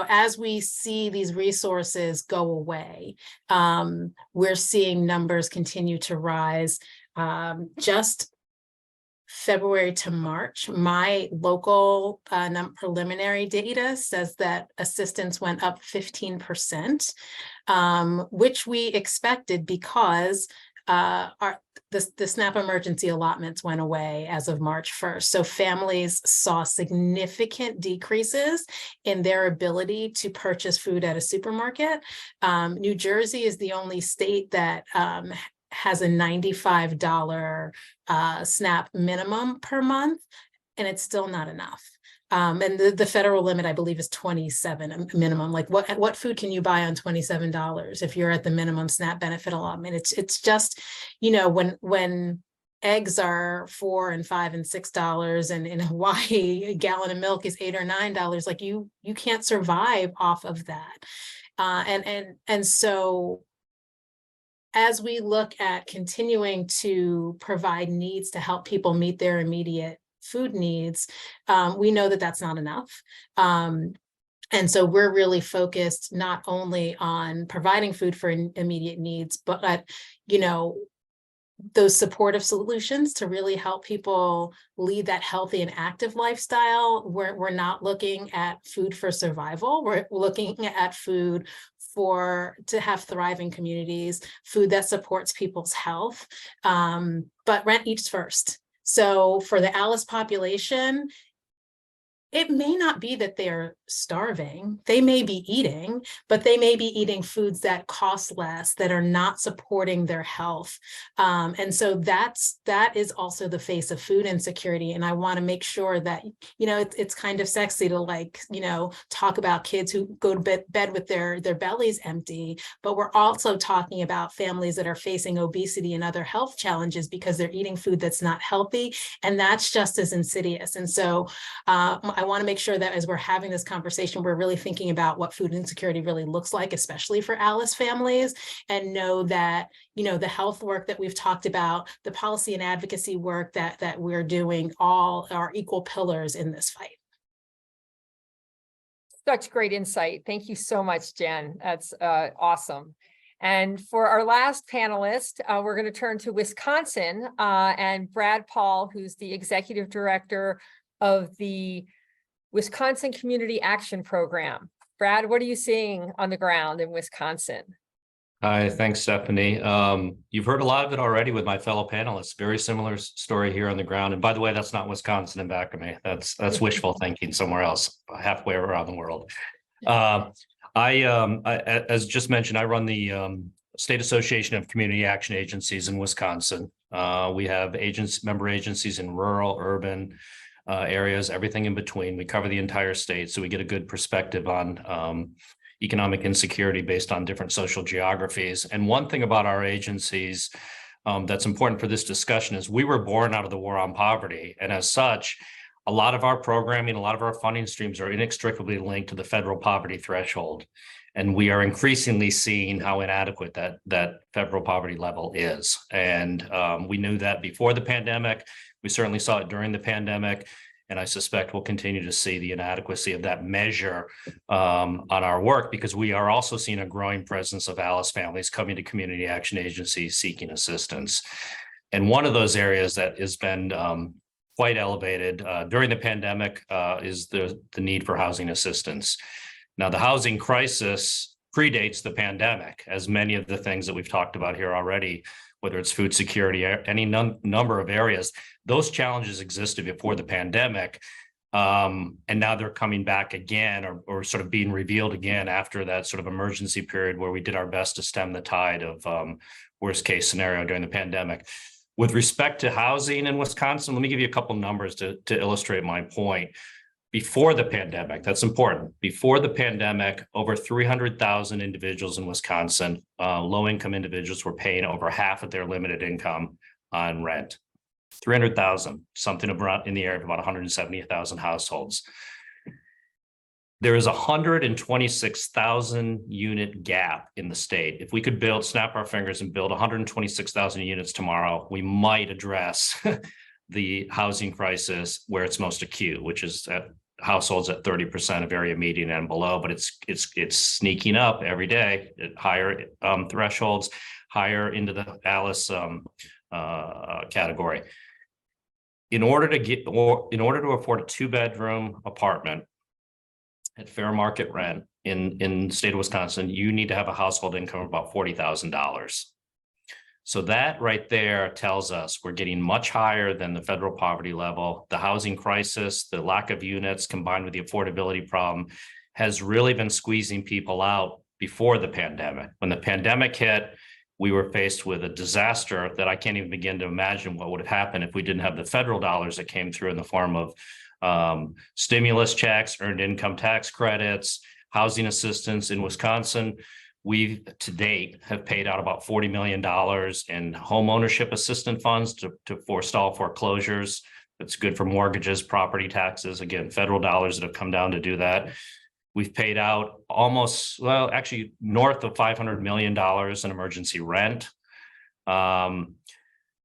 as we see these resources go away, we're seeing numbers continue to rise. Just February to March, my local preliminary data says that assistance went up 15%, which we expected because the SNAP emergency allotments went away as of March 1st. So families saw significant decreases in their ability to purchase food at a supermarket. New Jersey is the only state that has a $95 SNAP minimum per month, and it's still not enough. And the federal limit, I believe, is 27 minimum. Like what food can you buy on $27 if you're at the minimum SNAP benefit allotment? It's just, when eggs are $4 and $5 and $6, and in Hawaii, a gallon of milk is $8 or $9. Like you can't survive off of that. And so as we look at continuing to provide needs to help people meet their immediate food needs, we know that that's not enough. And so we're really focused not only on providing food for immediate needs, but those supportive solutions to really help people lead that healthy and active lifestyle. We're not looking at food for survival. We're looking at food to have thriving communities, food that supports people's health, but rent eats first. So for the Alice population, it may not be that they're starving. They may be eating, but they may be eating foods that cost less, that are not supporting their health. And so that is also the face of food insecurity. And I want to make sure that, it's kind of sexy to talk about kids who go to bed with their bellies empty, but we're also talking about families that are facing obesity and other health challenges because they're eating food that's not healthy. And that's just as insidious. And so I want to make sure that as we're having this conversation, we're really thinking about what food insecurity really looks like, especially for Alice families, and know that, the health work that we've talked about, the policy and advocacy work that we're doing, all are equal pillars in this fight. Such great insight. Thank you so much, Jen. That's awesome. And for our last panelist, we're going to turn to Wisconsin and Brad Paul, who's the executive director of the Wisconsin Community Action Program. Brad, what are you seeing on the ground in Wisconsin? Hi, thanks, Stephanie. You've heard a lot of it already with my fellow panelists. Very similar story here on the ground. And by the way, that's not Wisconsin in back of me. That's wishful thinking somewhere else, halfway around the world. As just mentioned, I run the State Association of Community Action Agencies in Wisconsin. We have member agencies in rural, urban areas, everything in between. We cover the entire state, so we get a good perspective on economic insecurity based on different social geographies. And one thing about our agencies that's important for this discussion is we were born out of the war on poverty. And as such, a lot of our programming, a lot of our funding streams are inextricably linked to the federal poverty threshold. And we are increasingly seeing how inadequate that federal poverty level is. And we knew that before the pandemic. We certainly saw it during the pandemic. And I suspect we'll continue to see the inadequacy of that measure on our work, because we are also seeing a growing presence of Alice families coming to community action agencies seeking assistance. And one of those areas that has been quite elevated during the pandemic is the need for housing assistance. Now, the housing crisis predates the pandemic, as many of the things that we've talked about here already, whether it's food security, any number of areas, those challenges existed before the pandemic. And now they're coming back again, or sort of being revealed again after that sort of emergency period where we did our best to stem the tide of worst case scenario during the pandemic. With respect to housing in Wisconsin, let me give you a couple numbers to illustrate my point. Before the pandemic, that's important. Before the pandemic, over 300,000 individuals in Wisconsin, low-income individuals, were paying over half of their limited income on rent. 300,000, something around in the area of about 170,000 households. There is a 126,000 unit gap in the state. If we could snap our fingers and build 126,000 units tomorrow, we might address the housing crisis where it's most acute, which is at households at 30% of area median and below, but it's sneaking up every day at higher thresholds, higher into the Alice category. In order to afford a 2-bedroom apartment at fair market rent in the state of Wisconsin, you need to have a household income of about $40,000. So that right there tells us we're getting much higher than the federal poverty level. The housing crisis, the lack of units combined with the affordability problem has really been squeezing people out before the pandemic. When the pandemic hit, we were faced with a disaster that I can't even begin to imagine what would have happened if we didn't have the federal dollars that came through in the form of stimulus checks, earned income tax credits, housing assistance in Wisconsin. We, to date, have paid out about $40 million in home ownership assistance funds to forestall foreclosures. It's good for mortgages, property taxes, again, federal dollars that have come down to do that. We've paid out actually north of $500 million in emergency rent. And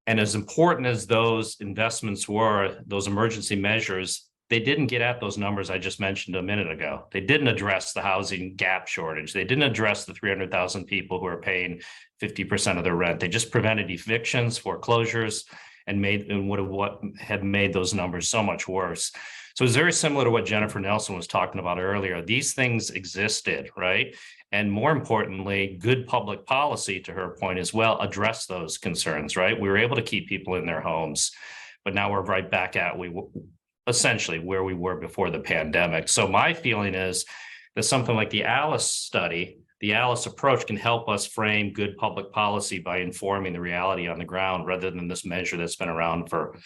as important as those investments were, those emergency measures, they didn't get at those numbers I just mentioned a minute ago. They didn't address the housing gap shortage. They didn't address the 300,000 people who are paying 50% of their rent. They just prevented evictions, foreclosures, and what had made those numbers so much worse. So it's very similar to what Jennifer Nelson was talking about earlier. These things existed, right? And more importantly, good public policy, to her point as well, address those concerns, right? We were able to keep people in their homes, but now we're right back at essentially where we were before the pandemic. So my feeling is that something like the Alice study, the Alice approach, can help us frame good public policy by informing the reality on the ground rather than this measure that's been around for,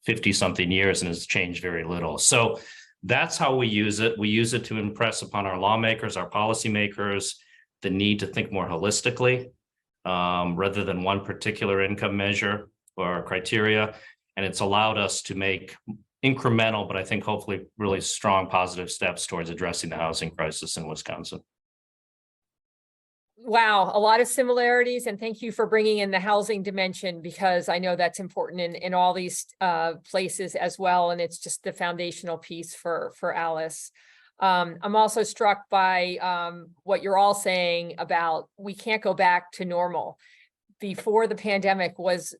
50 something years and has changed very little. So that's how we use it. We use it to impress upon our lawmakers, our policymakers, the need to think more holistically rather than one particular income measure or criteria. And it's allowed us to make incremental, but I think hopefully really strong positive steps towards addressing the housing crisis in Wisconsin. Wow, a lot of similarities, and thank you for bringing in the housing dimension, because I know that's important in all these places as well, and it's just the foundational piece for Alice. I'm also struck by what you're all saying about we can't go back to normal. Before the pandemic was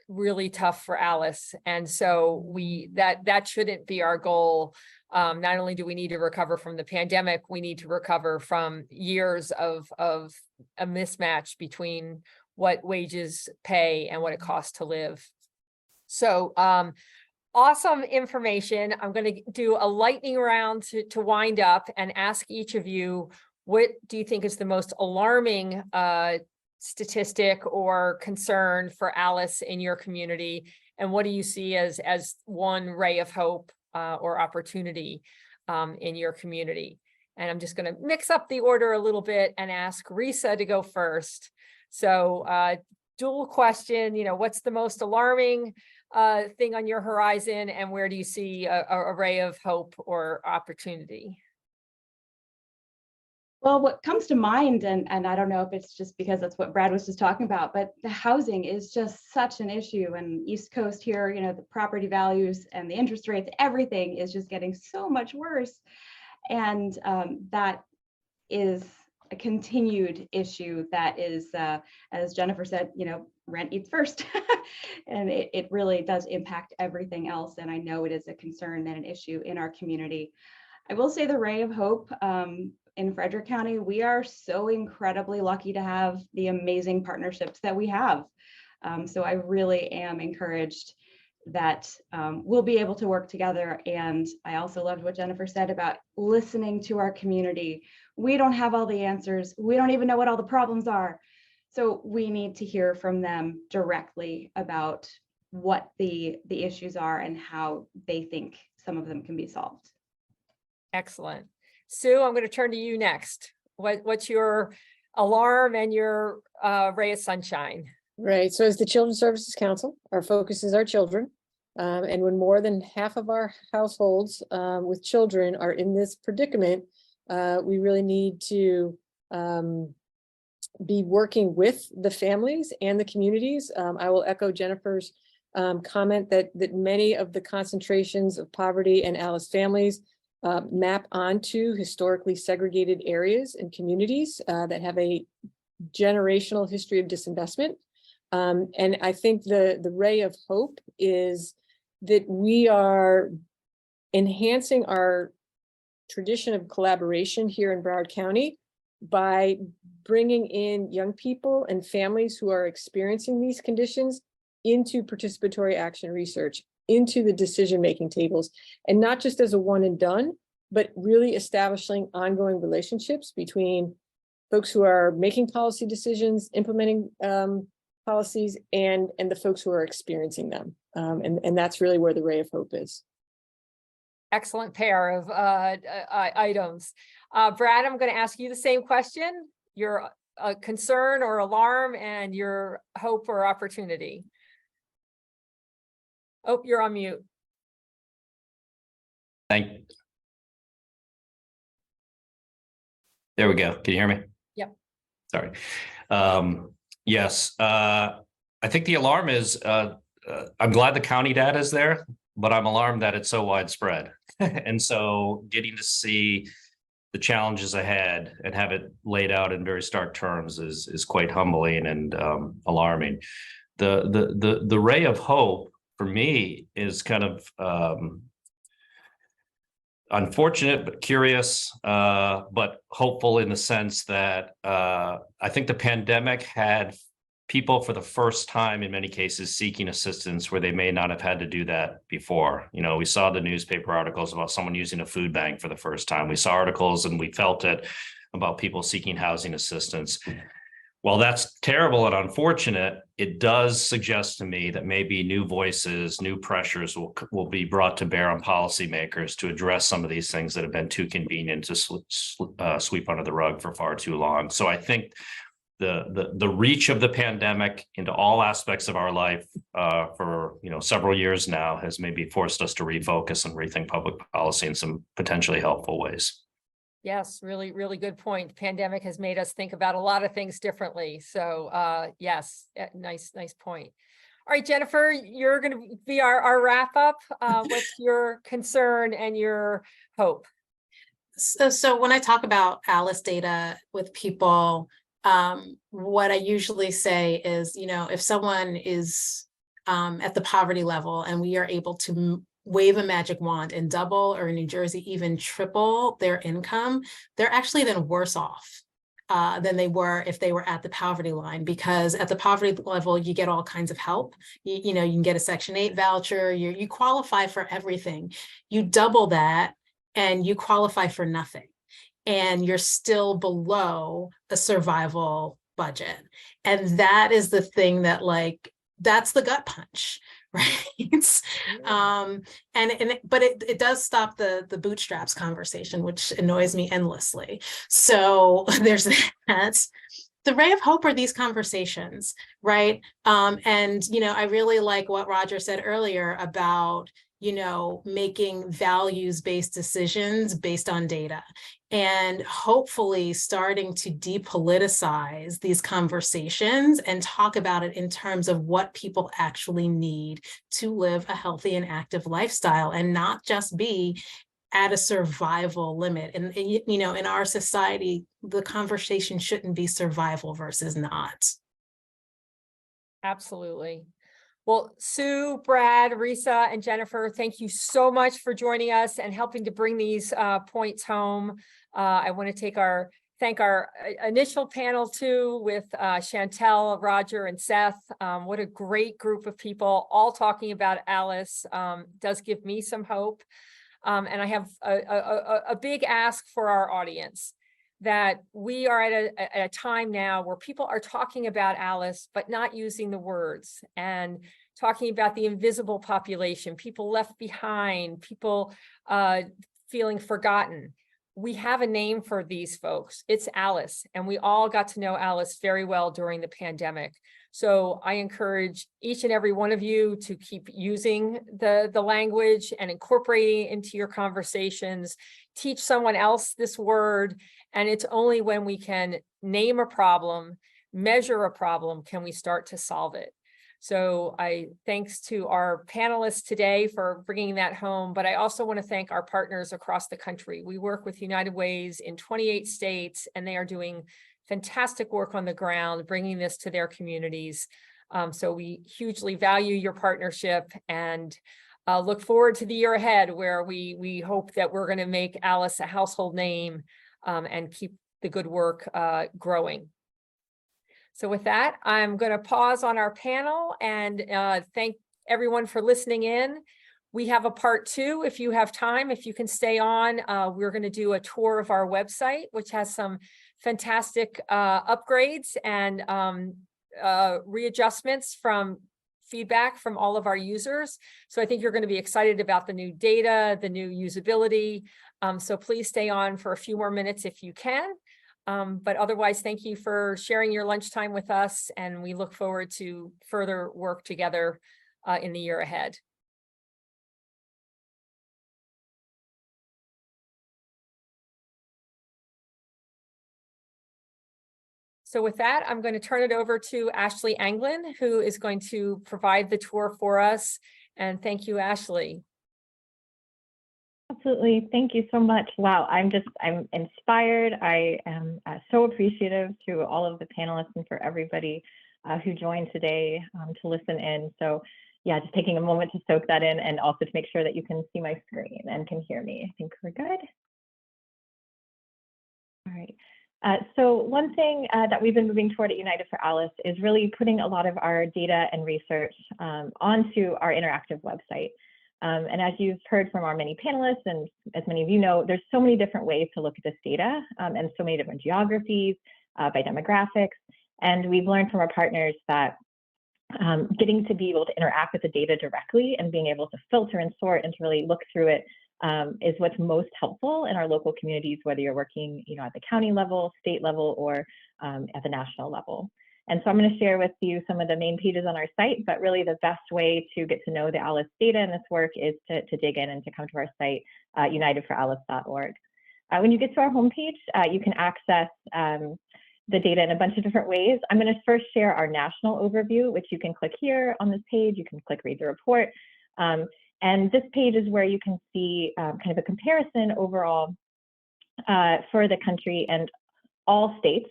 really tough for Alice, and so that shouldn't be our goal. Not only do we need to recover from the pandemic, we need to recover from years of a mismatch between what wages pay and what it costs to live. So awesome information. I'm going to do a lightning round to wind up and ask each of you, what do you think is the most alarming statistic or concern for Alice in your community? And what do you see as one ray of hope or opportunity in your community? And I'm just going to mix up the order a little bit and ask Risa to go first. So dual question, what's the most alarming thing on your horizon, and where do you see a ray of hope or opportunity? Well, what comes to mind, and I don't know if it's just because that's what Brad was just talking about, but the housing is just such an issue. And East Coast here, the property values and the interest rates, everything is just getting so much worse. And that is a continued issue that is, as Jennifer said, rent eats first. And it really does impact everything else. And I know it is a concern and an issue in our community. I will say the ray of hope, in Frederick County, we are so incredibly lucky to have the amazing partnerships that we have. So I really am encouraged, that we'll be able to work together. And I also loved what Jennifer said about listening to our community. We don't have all the answers. We don't even know what all the problems are. So we need to hear from them directly about what the issues are and how they think some of them can be solved. Excellent. Sue, I'm going to turn to you next. What's your alarm and your ray of sunshine? Right. So as the Children's Services Council, our focus is our children. And when more than half of our households with children are in this predicament, we really need to be working with the families and the communities. I will echo Jennifer's comment that many of the concentrations of poverty and Alice families map onto historically segregated areas and communities that have a generational history of disinvestment. And I think the ray of hope is that we are enhancing our tradition of collaboration here in Broward County by bringing in young people and families who are experiencing these conditions into participatory action research, into the decision-making tables, and not just as a one and done, but really establishing ongoing relationships between folks who are making policy decisions, implementing policies, and the folks who are experiencing them. And that's really where the ray of hope is. Excellent pair of items. Brad, I'm going to ask you the same question, your concern or alarm and your hope or opportunity. Oh, you're on mute. There we go. Can you hear me? Yep. Sorry. Yes. I think the alarm is, I'm glad the county data is there, but I'm alarmed that it's so widespread. And so getting to see the challenges ahead and have it laid out in very stark terms is quite humbling and alarming. The ray of hope for me is kind of unfortunate, but curious, but hopeful in the sense that I think the pandemic had people for the first time in many cases seeking assistance where they may not have had to do that before. You know, we saw the newspaper articles about someone using a food bank for the first time. We saw articles and we felt it about people seeking housing assistance. While that's terrible and unfortunate, it does suggest to me that maybe new voices, new pressures will be brought to bear on policymakers to address some of these things that have been too convenient to sweep under the rug for far too long. So I think the reach of the pandemic into all aspects of our life for several years now has maybe forced us to refocus and rethink public policy in some potentially helpful ways. Yes, really, really good point. Pandemic has made us think about a lot of things differently. So yes, nice point. All right, Jennifer, you're going to be our wrap up. What's your concern and your hope? So when I talk about Alice data with people, what I usually say is, if someone is at the poverty level and we are able to wave a magic wand and double, or in New Jersey, even triple their income, they're actually then worse off than they were if they were at the poverty line, because at the poverty level, you get all kinds of help. You can get a Section 8 voucher, you qualify for everything. You double that and you qualify for nothing. And you're still below a survival budget. And that is the thing that that's the gut punch, right? But it does stop the bootstraps conversation, which annoys me endlessly. So there's that. The ray of hope are these conversations, right? And I really like what Roger said earlier about making values-based decisions based on data, and hopefully starting to depoliticize these conversations and talk about it in terms of what people actually need to live a healthy and active lifestyle, and not just be at a survival limit. And in our society, the conversation shouldn't be survival versus not. Absolutely. Well, Sue, Brad, Risa, and Jennifer, thank you so much for joining us and helping to bring these points home. I want to take our thank our initial panel too with Chantel, Roger, and Seth. What a great group of people all talking about Alice. Does give me some hope. And I have a big ask for our audience, that we are at a time now where people are talking about Alice, but not using the words, and talking about the invisible population, people left behind, people feeling forgotten. We have a name for these folks. It's Alice, and we all got to know Alice very well during the pandemic. So I encourage each and every one of you to keep using the language and incorporating it into your conversations. Teach someone else this word, and it's only when we can name a problem, measure a problem, can we start to solve it. So thanks to our panelists today for bringing that home, but I also want to thank our partners across the country. We work with United Ways in 28 states, and they are doing fantastic work on the ground, bringing this to their communities. So we hugely value your partnership, and look forward to the year ahead, where we hope that we're going to make Alice a household name, and keep the good work growing. So with that, I'm going to pause on our panel and thank everyone for listening in. We have a part 2 if you have time, if you can stay on. We're going to do a tour of our website, which has some fantastic upgrades and readjustments from feedback from all of our users. So I think you're going to be excited about the new data, the new usability. So please stay on for a few more minutes if you can. But otherwise, thank you for sharing your lunchtime with us, and we look forward to further work together in the year ahead. So with that, I'm going to turn it over to Ashley Anglin, who is going to provide the tour for us. And thank you, Ashley. Absolutely. Thank you so much. Wow. I'm inspired. I am so appreciative to all of the panelists and for everybody who joined today to listen in. So yeah, just taking a moment to soak that in, and also to make sure that you can see my screen and can hear me. I think we're good. All right. So one thing that we've been moving toward at United for Alice is really putting a lot of our data and research onto our interactive website. And as you've heard from our many panelists, and as many of you know, there's so many different ways to look at this data, and so many different geographies by demographics. And we've learned from our partners that getting to be able to interact with the data directly and being able to filter and sort and to really look through it is what's most helpful in our local communities, whether you're working, at the county level, state level, or at the national level. And so I'm going to share with you some of the main pages on our site, but really the best way to get to know the Alice data and this work is to dig in and to come to our site, unitedforalice.org. When you get to our homepage, you can access the data in a bunch of different ways. I'm going to first share our national overview, which you can click here on this page. You can click read the report. And this page is where you can see kind of a comparison overall for the country and all states,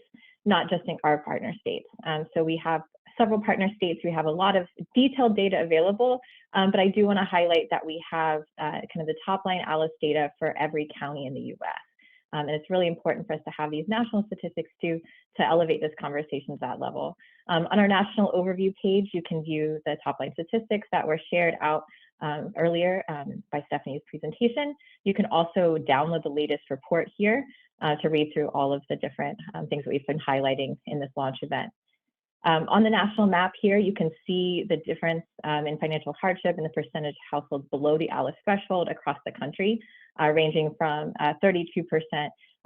not just in our partner states. So we have several partner states. We have a lot of detailed data available, but I do want to highlight that we have kind of the top line Alice data for every county in the US. And it's really important for us to have these national statistics to elevate this conversation to that level. On our national overview page, you can view the top line statistics that were shared out earlier by Stephanie's presentation. You can also download the latest report here to read through all of the different things that we've been highlighting in this launch event. On the national map here, you can see the difference in financial hardship and the percentage of households below the Alice threshold across the country, ranging from 32%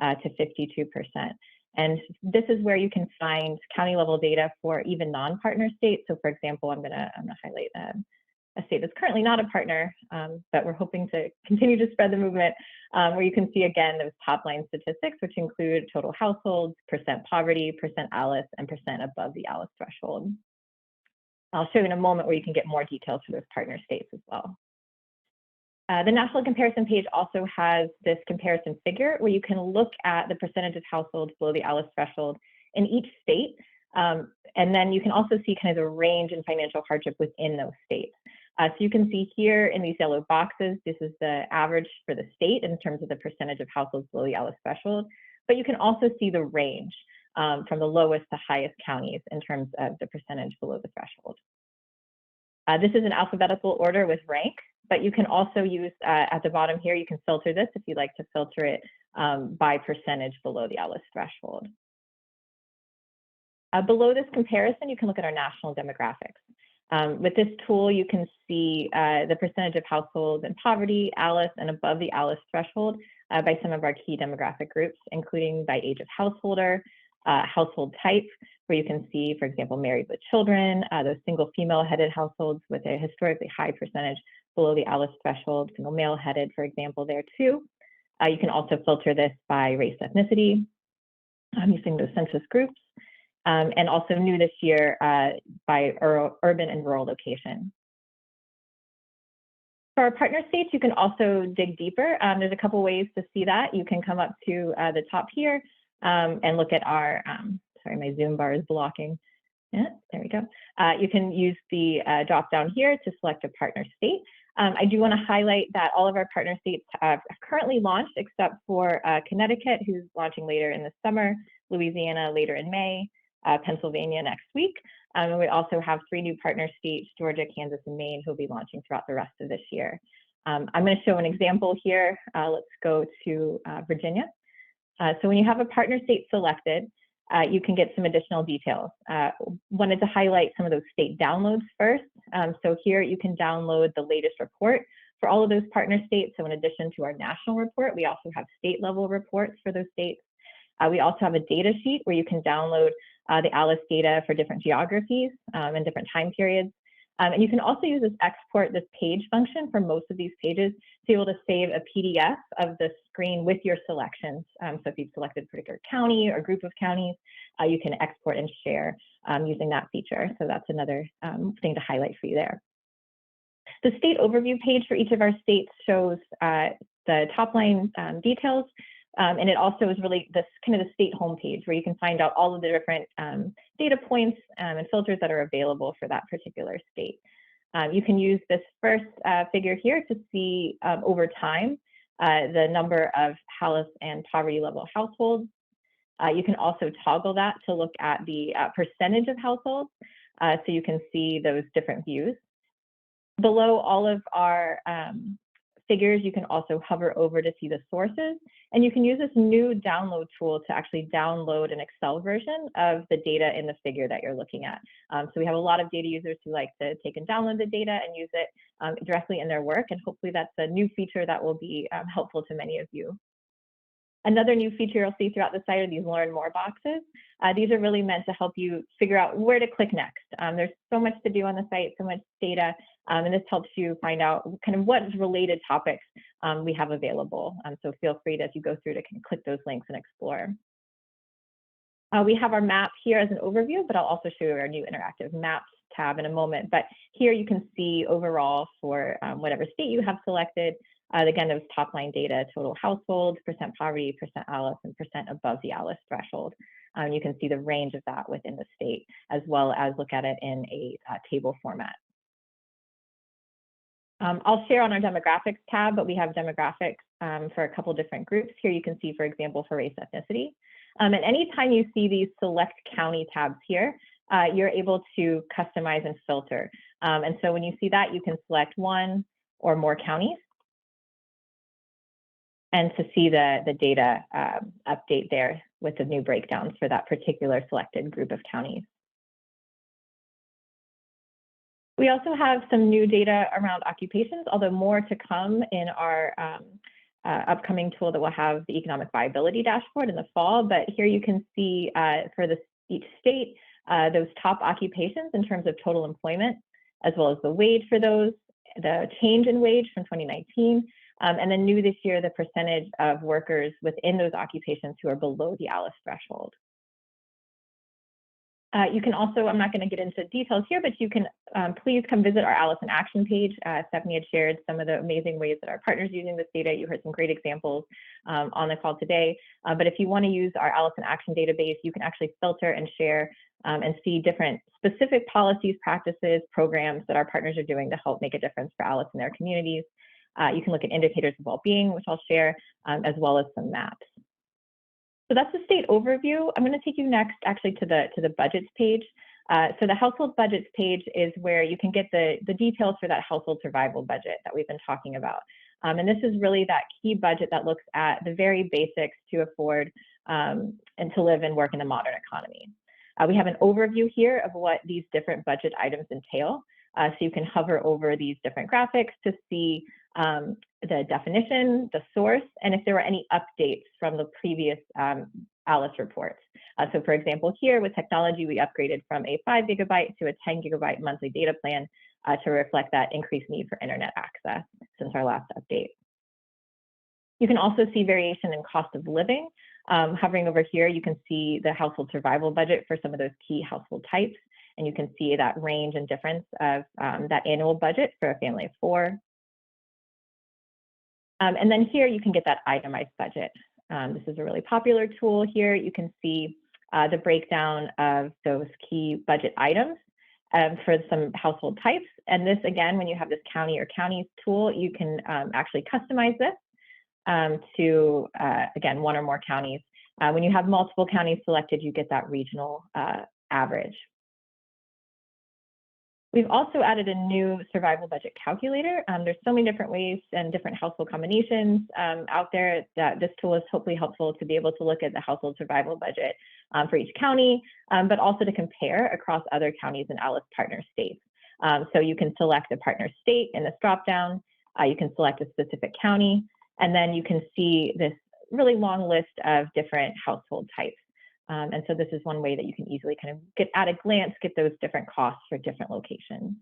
to 52%. And this is where you can find county level data for even non-partner states. So for example, I'm gonna highlight a state that's currently not a partner, but we're hoping to continue to spread the movement, where you can see again those top line statistics, which include total households, percent poverty, percent Alice, and percent above the Alice threshold. I'll show you in a moment where you can get more details for those partner states as well. The national comparison page also has this comparison figure where you can look at the percentage of households below the Alice threshold in each state. And then you can also see kind of the range in financial hardship within those states. So you can see here in these yellow boxes, this is the average for the state in terms of the percentage of households below the Alice threshold. but you can also see the range from the lowest to highest counties in terms of the percentage below the threshold. This is an alphabetical order with rank, but you can also use at the bottom here, you can filter this if you'd like to filter it by percentage below the ALIS threshold. Below this comparison, you can look at our national demographics. With this tool, you can see the percentage of households in poverty, ALIS, and above the ALIS threshold by some of our key demographic groups, including by age of householder, household type, where you can see, for example, married with children, those single female-headed households with a historically high percentage below the ALIS threshold, single male-headed, for example, there too. You can also filter this by race, ethnicity, using those census groups, and also new this year by urban and rural location. For our partner states, you can also dig deeper. There's a couple ways to see that. You can come up to the top here and look at our, sorry, my Zoom bar is blocking. Yeah, there we go. You can use the drop down here to select a partner state. I do want to highlight that all of our partner states have currently launched, except for Connecticut, who's launching later in the summer, Louisiana later in May, Pennsylvania next week. And we also have 3 new partner states, Georgia, Kansas, and Maine, who will be launching throughout the rest of this year. I'm going to show an example here. Let's go to Virginia. So when you have a partner state selected, you can get some additional details. Wanted to highlight some of those state downloads first. So here you can download the latest report for all of those partner states. So in addition to our national report, we also have state level reports for those states. We also have a data sheet where you can download the ALIS data for different geographies and different time periods. And you can also use this export this page function for most of these pages to be able to save a PDF of the screen with your selections. So if you've selected a particular county or group of counties, you can export and share using that feature. So that's another thing to highlight for you there. The state overview page for each of our states shows the top line details. And it also is really this kind of the state homepage where you can find out all of the different data points and filters that are available for that particular state. You can use this first figure here to see over time the number of ALIS and poverty level households. You can also toggle that to look at the percentage of households, so you can see those different views. Below all of our figures, you can also hover over to see the sources, and you can use this new download tool to actually download an Excel version of the data in the figure that you're looking at. So we have a lot of data users who like to take and download the data and use it directly in their work, and hopefully that's a new feature that will be helpful to many of you. Another new feature you'll see throughout the site are these learn more boxes. These are really meant to help you figure out where to click next. There's so much to do on the site, so much data, and this helps you find out kind of what related topics we have available. So feel free to, as you go through, to click those links and explore. We have our map here as an overview, but I'll also show you our new interactive maps tab in a moment. But here you can see overall for whatever state you have selected, again, those top line data, total households, percent poverty, percent ALIS, and percent above the ALIS threshold. You can see the range of that within the state, as well as look at it in a table format. I'll share on our demographics tab, but we have demographics for a couple different groups. Here you can see, for example, for race ethnicity. And anytime you see these select county tabs here, you're able to customize and filter. And so when you see that, you can select one or more counties and to see the data update there with the new breakdowns for that particular selected group of counties. We also have some new data around occupations, although more to come in our upcoming tool that will have the economic viability dashboard in the fall. But here you can see for each state, those top occupations in terms of total employment, as well as the wage for those, the change in wage from 2019, and then new this year, the percentage of workers within those occupations who are below the ALIS threshold. You can also, I'm not going to get into details here, but you can please come visit our ALIS in Action page. Stephanie had shared some of the amazing ways that our partners are using this data. You heard some great examples on the call today. But if you want to use our ALIS in Action database, you can actually filter and share and see different specific policies, practices, programs that our partners are doing to help make a difference for ALIS in their communities. You can look at indicators of well-being, which I'll share, as well as some maps. So that's the state overview. I'm going to take you next actually to the budgets page. So the household budgets page is where you can get the details for that household survival budget that we've been talking about. And this is really that key budget that looks at the very basics to afford and to live and work in the modern economy. We have an overview here of what these different budget items entail. So you can hover over these different graphics to see the definition, the source, and if there were any updates from the previous ALICE reports. So for example, here with technology, we upgraded from a 5 GB to a 10 GB monthly data plan to reflect that increased need for internet access since our last update. You can also see variation in cost of living. Hovering over here, you can see the household survival budget for some of those key household types, and you can see that range and difference of that annual budget for a family of 4. And then here you can get that itemized budget. This is a really popular tool here. You can see the breakdown of those key budget items for some household types. And this, again, when you have this county or counties tool, you can actually customize this to, again, 1 or more counties. When you have multiple counties selected, you get that regional average. We've also added a new survival budget calculator. There's so many different ways and different household combinations out there that this tool is hopefully helpful to be able to look at the household survival budget for each county, but also to compare across other counties and ALICE partner states. So you can select a partner state in this dropdown, you can select a specific county, and then you can see this really long list of different household types. And so this is one way that you can easily kind of get at a glance, get those different costs for different locations.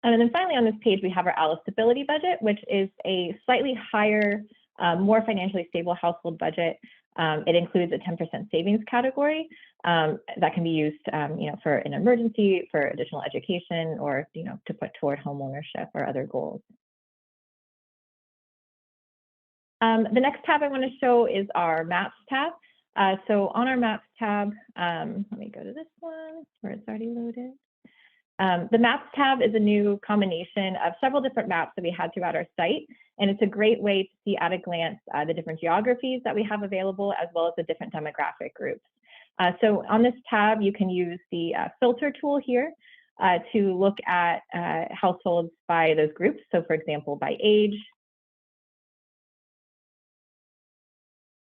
And then finally on this page, we have our ALICE stability budget, which is a slightly higher, more financially stable household budget. It includes a 10% savings category that can be used for an emergency, for additional education, or to put toward home ownership or other goals. The next tab I want to show is our Maps tab. So on our Maps tab, let me go to this one where it's already loaded. The Maps tab is a new combination of several different maps that we had throughout our site, and it's a great way to see at a glance the different geographies that we have available, as well as the different demographic groups. So on this tab, you can use the filter tool here to look at households by those groups. So for example, by age.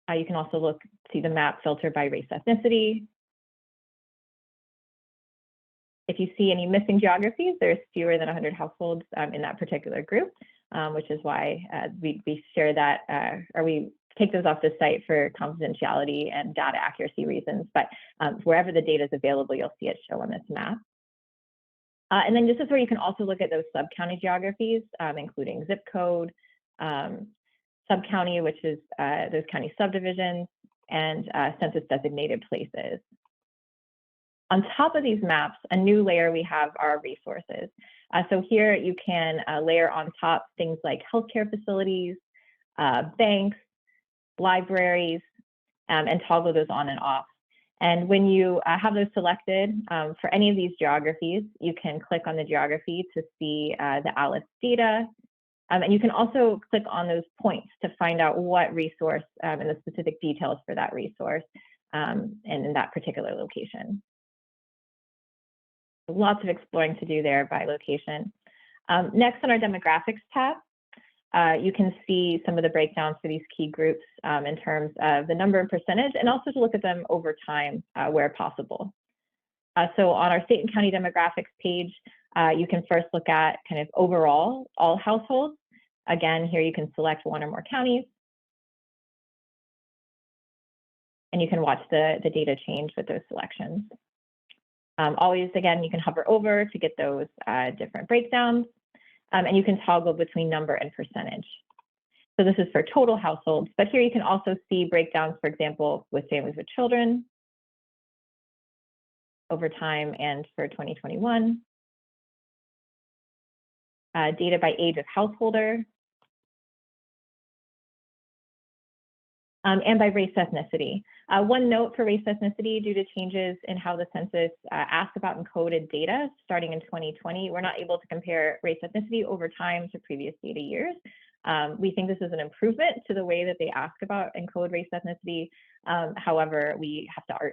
You can also see the map filter by race ethnicity. If you see any missing geographies, there's fewer than 100 households in that particular group, which is why we share that, or we take those off the site for confidentiality and data accuracy reasons. But wherever the data is available, you'll see it show on this map. And then this is where you can also look at those sub-county geographies, including zip code, sub-county, which is those county subdivisions, and census designated places. On top of these maps, a new layer we have are resources. So here you can layer on top things like healthcare facilities, banks, libraries, and toggle those on and off. And when you have those selected for any of these geographies, you can click on the geography to see the ALICE data. And you can also click on those points to find out what resource and the specific details for that resource and in that particular location. Lots of exploring to do there by location. Next on our demographics tab, you can see some of the breakdowns for these key groups in terms of the number and percentage, and also to look at them over time where possible. So on our state and county demographics page, you can first look at kind of overall all households. Again, here you can select 1 or more counties. And you can watch the data change with those selections. Always, again, you can hover over to get those different breakdowns. And you can toggle between number and percentage. So this is for total households, but here you can also see breakdowns, for example, with families with children over time and for 2021. Data by age of householder. And by race ethnicity. One note for race ethnicity, due to changes in how the census asked about encoded data starting in 2020, we're not able to compare race ethnicity over time to previous data years. We think this is an improvement to the way that they ask about and code race ethnicity. However,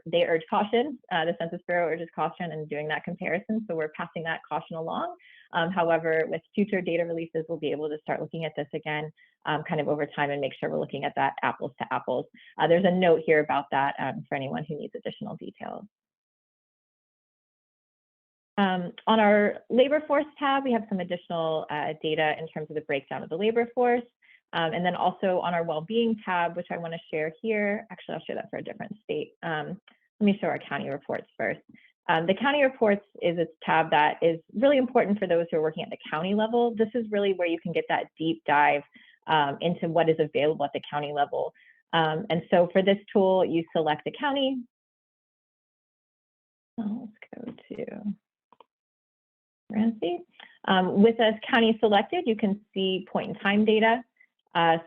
they urge caution, the Census Bureau urges caution in doing that comparison, so we're passing that caution along. However, with future data releases, we'll be able to start looking at this again kind of over time and make sure we're looking at that apples to apples. There's a note here about that for anyone who needs additional details. On our labor force tab, we have some additional data in terms of the breakdown of the labor force. And then also on our well-being tab, which I want to share here. Actually, I'll share that for a different state. Let me show our county reports first. The county reports is a tab that is really important for those who are working at the county level. This is really where you can get that deep dive into what is available at the county level. And so for this tool, you select the county. Let's go to Ramsey. With a county selected, you can see point in time data.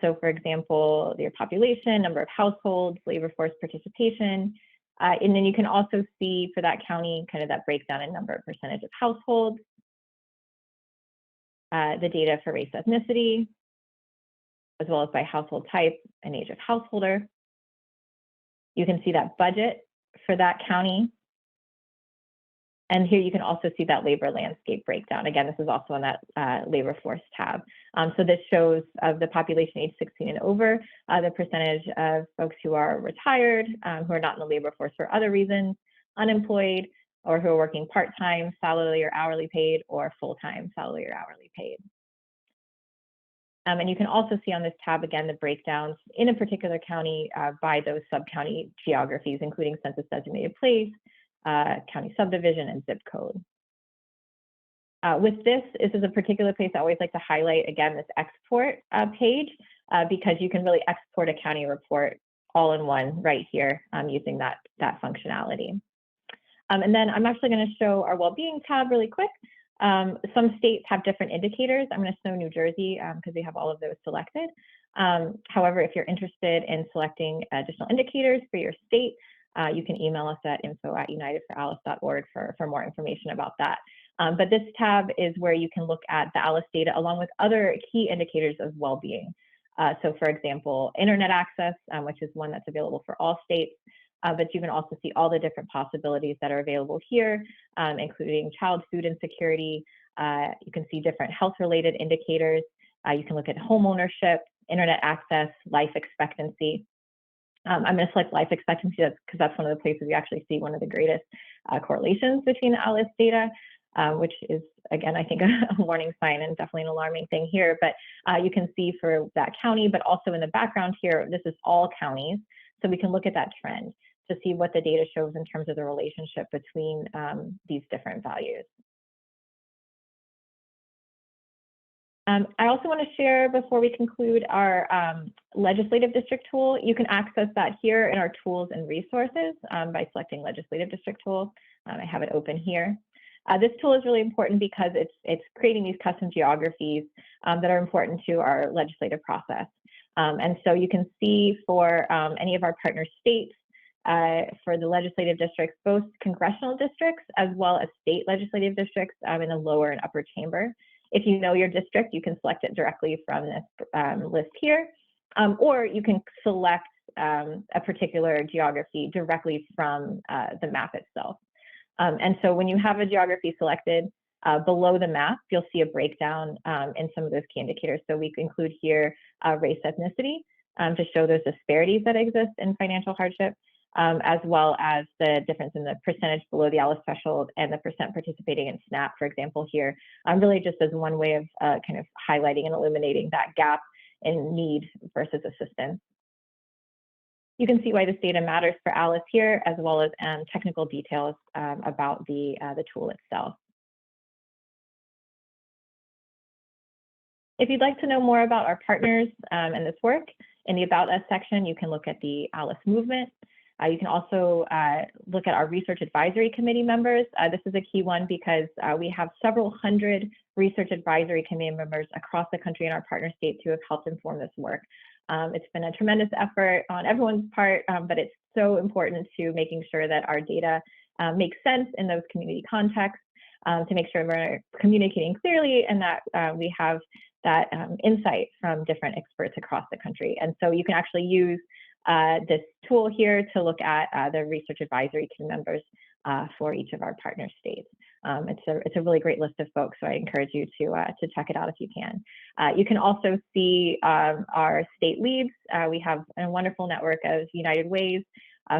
So for example, your population, number of households, labor force participation. And then you can also see for that county, kind of that breakdown in number of percentage of households, the data for race ethnicity, as well as by household type and age of householder. You can see that budget for that county. And here you can also see that labor landscape breakdown. Again, this is also on that labor force tab. So this shows of the population age 16 and over, the percentage of folks who are retired, who are not in the labor force for other reasons, unemployed, or who are working part-time, salary or hourly paid, or full-time, salary or hourly paid. And you can also see on this tab, again, the breakdowns in a particular county by those sub-county geographies, including census designated place, county subdivision, and zip code. With this is a particular place I always like to highlight, again, this export page, because you can really export a county report all in one right here using that functionality. And then I'm actually going to show our well-being tab really quick. Some states have different indicators. I'm going to show New Jersey because we have all of those selected. However, if you're interested in selecting additional indicators for your state, you can email us at info@unitedforalice.org for more information about that. But this tab is where you can look at the ALICE data along with other key indicators of well-being. So for example, internet access, which is one that's available for all states, but you can also see all the different possibilities that are available here, including child food insecurity. You can see different health-related indicators. You can look at home ownership, internet access, life expectancy. I'm going to select life expectancy because that's one of the places we actually see one of the greatest correlations between the ALICE data, which is, again, I think a warning sign and definitely an alarming thing here. But you can see for that county, but also in the background here, this is all counties. So we can look at that trend to see what the data shows in terms of the relationship between these different values. I also want to share before we conclude our legislative district tool. You can access that here in our tools and resources by selecting legislative district tool. I have it open here. This tool is really important because it's creating these custom geographies that are important to our legislative process. And so you can see for any of our partner states, for the legislative districts, both congressional districts as well as state legislative districts in the lower and upper chamber. If you know your district, you can select it directly from this list here, or you can select a particular geography directly from the map itself. And so when you have a geography selected, below the map, you'll see a breakdown in some of those key indicators. So we include here race ethnicity to show those disparities that exist in financial hardship, as well as the difference in the percentage below the ALICE threshold and the percent participating in SNAP, for example, here, really just as one way of kind of highlighting and eliminating that gap in need versus assistance. You can see why this data matters for ALICE here, as well as technical details about the tool itself. If you'd like to know more about our partners and this work, in the About Us section, you can look at the ALICE movement. You can also look at our research advisory committee members. This is a key one because we have several hundred research advisory committee members across the country in our partner states who have helped inform this work. It's been a tremendous effort on everyone's part, but it's so important to making sure that our data makes sense in those community contexts, to make sure we're communicating clearly and that we have that insight from different experts across the country. And so you can actually use this tool here to look at the research advisory team members for each of our partner states. It's a really great list of folks, so I encourage you to check it out if you can. You can also see our state leads. We have a wonderful network of United Ways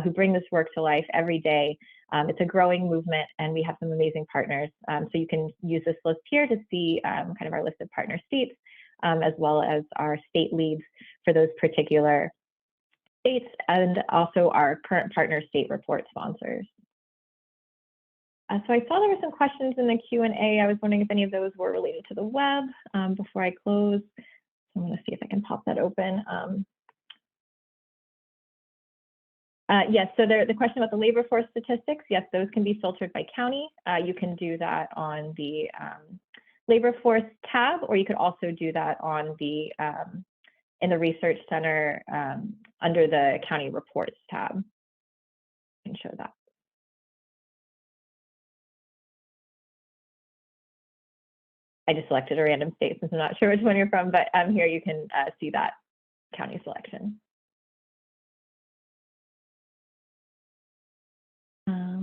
who bring this work to life every day. It's a growing movement, and we have some amazing partners. So you can use this list here to see kind of our list of partner states, as well as our state leads for those particular states, and also our current partner state report sponsors. So I saw there were some questions in the Q&A. I was wondering if any of those were related to the web before I close. So I'm going to see if I can pop that open. Yes, so the question about the labor force statistics, yes, those can be filtered by county. You can do that on the labor force tab, or you could also do that on the in the research center under the county reports tab. I can show that. I just selected a random state since I'm not sure which one you're from, but here you can see that county selection.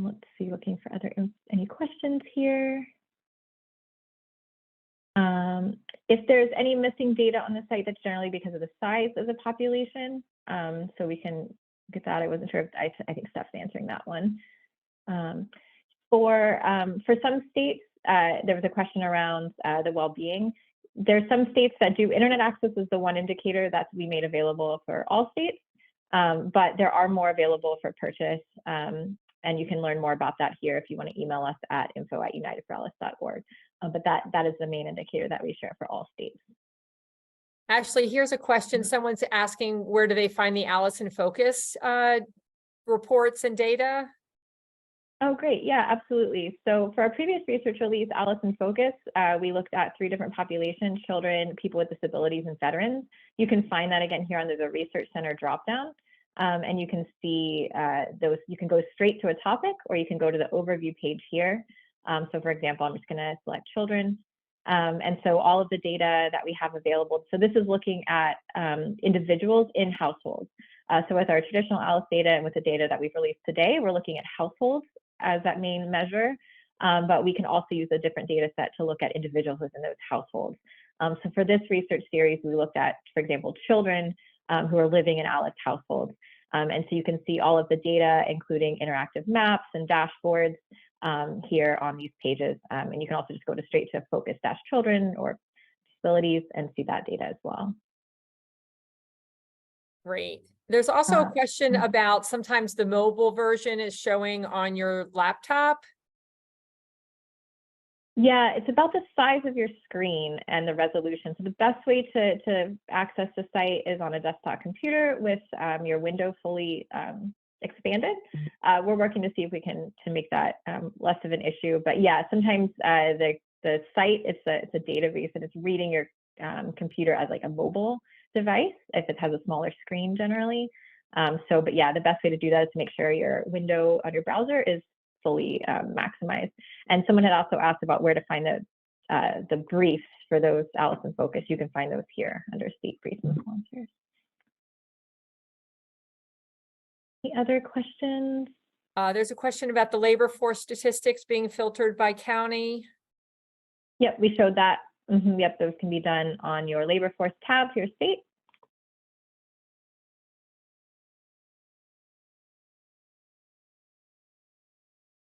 Let's see, looking for any questions here. If there's any missing data on the site, that's generally because of the size of the population. So we can get that. I wasn't sure if I think Steph's answering that one. For some states, there was a question around the well-being. There's some states that do internet access as the one indicator that we made available for all states, but there are more available for purchase. And you can learn more about that here if you want to email us at info@unitedforalice.org. But that is the main indicator that we share for all states. Actually, here's a question. Someone's asking, where do they find the Alice in Focus reports and data? Oh, great. Yeah, absolutely. So for our previous research release, Alice in Focus, we looked at 3 different populations: children, people with disabilities, and veterans. You can find that again here under the Research Center dropdown. And you can see those. You can go straight to a topic, or you can go to the overview page here. So for example, I'm just going to select children. And so all of the data that we have available. So this is looking at individuals in households. So with our traditional Alice data and with the data that we've released today, we're looking at households as that main measure. But we can also use a different data set to look at individuals within those households. So for this research series, we looked at, for example, children who are living in Alice households. And so you can see all of the data, including interactive maps and dashboards here on these pages. And you can also just go straight to focus-children or disabilities and see that data as well. Great. There's also a question about sometimes the mobile version is showing on your laptop. Yeah, it's about the size of your screen and the resolution. So the best way to access the site is on a desktop computer with your window fully expanded. We're working to see if we can make that less of an issue. But yeah, sometimes the site, it's a database and it's reading your computer as like a mobile device if it has a smaller screen generally. But yeah, the best way to do that is to make sure your window on your browser is fully maximized. And someone had also asked about where to find the briefs for those Alice in Focus. You can find those here under state briefs and sponsors. Any other questions? There's a question about the labor force statistics being filtered by county. Yep, we showed that. Yep, those can be done on your labor force tab for your state.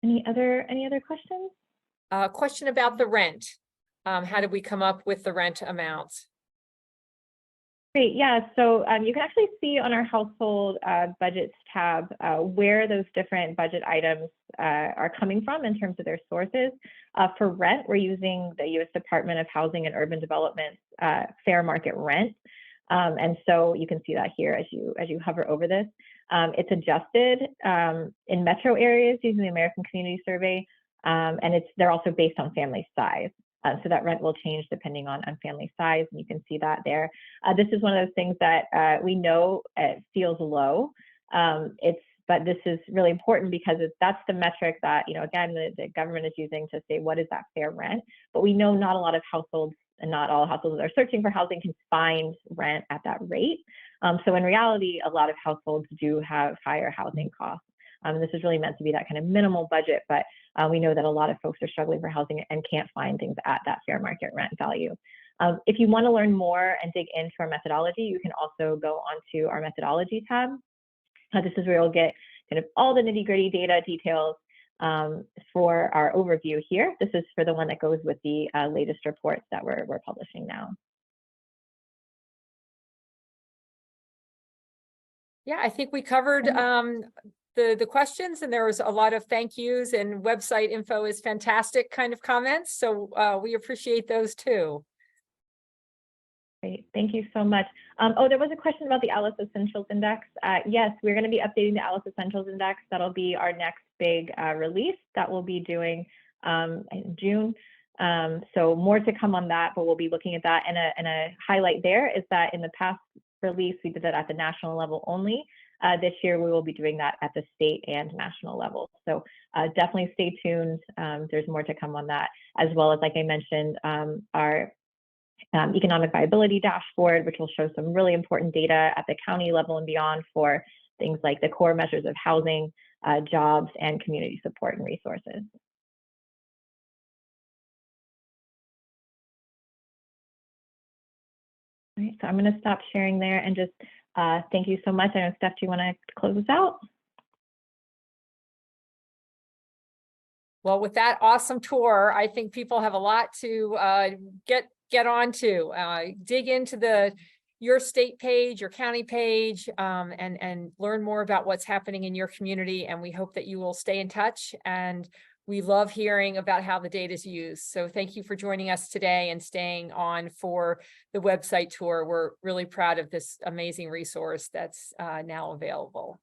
Any other questions? Question about the rent. How did we come up with the rent amounts? Great, yeah, so you can actually see on our household budgets tab where those different budget items are coming from in terms of their sources. For rent, we're using the U.S. Department of Housing and Urban Development's fair market rent. And so you can see that here as you hover over this. It's adjusted in metro areas using the American Community Survey, and they're also based on family size. So that rent will change depending on family size, and you can see that there. This is one of those things that we know it feels low. But this is really important because that's the metric that, again, the government is using to say, what is that fair rent? But we know not a lot of households and not all households that are searching for housing can find rent at that rate. So in reality, a lot of households do have higher housing costs. This is really meant to be that kind of minimal budget, but we know that a lot of folks are struggling for housing and can't find things at that fair market rent value. If you want to learn more and dig into our methodology, you can also go onto our methodology tab. This is where you'll get kind of all the nitty-gritty data details for our overview here. This is for the one that goes with the latest reports that we're publishing now. Yeah, I think we covered the questions, and there was a lot of thank yous, and website info is fantastic kind of comments. So we appreciate those too. Great, thank you so much. Oh, there was a question about the ALICE Essentials Index. Yes, we're going to be updating the ALICE Essentials Index. That'll be our next big release that we'll be doing in June. So more to come on that, but we'll be looking at that. And a highlight there is that in the past release, we did that at the national level only. This year, we will be doing that at the state and national level. So definitely stay tuned. There's more to come on that, as well as, like I mentioned, our economic viability dashboard, which will show some really important data at the county level and beyond for things like the core measures of housing, jobs, and community support and resources. All right, so I'm going to stop sharing there and just thank you so much. I know, Steph, do you want to close us out? Well, with that awesome tour, I think people have a lot to get on to. Dig into your state page, your county page, and learn more about what's happening in your community. And we hope that you will stay in touch. And we love hearing about how the data is used. So thank you for joining us today and staying on for the website tour. We're really proud of this amazing resource that's now available.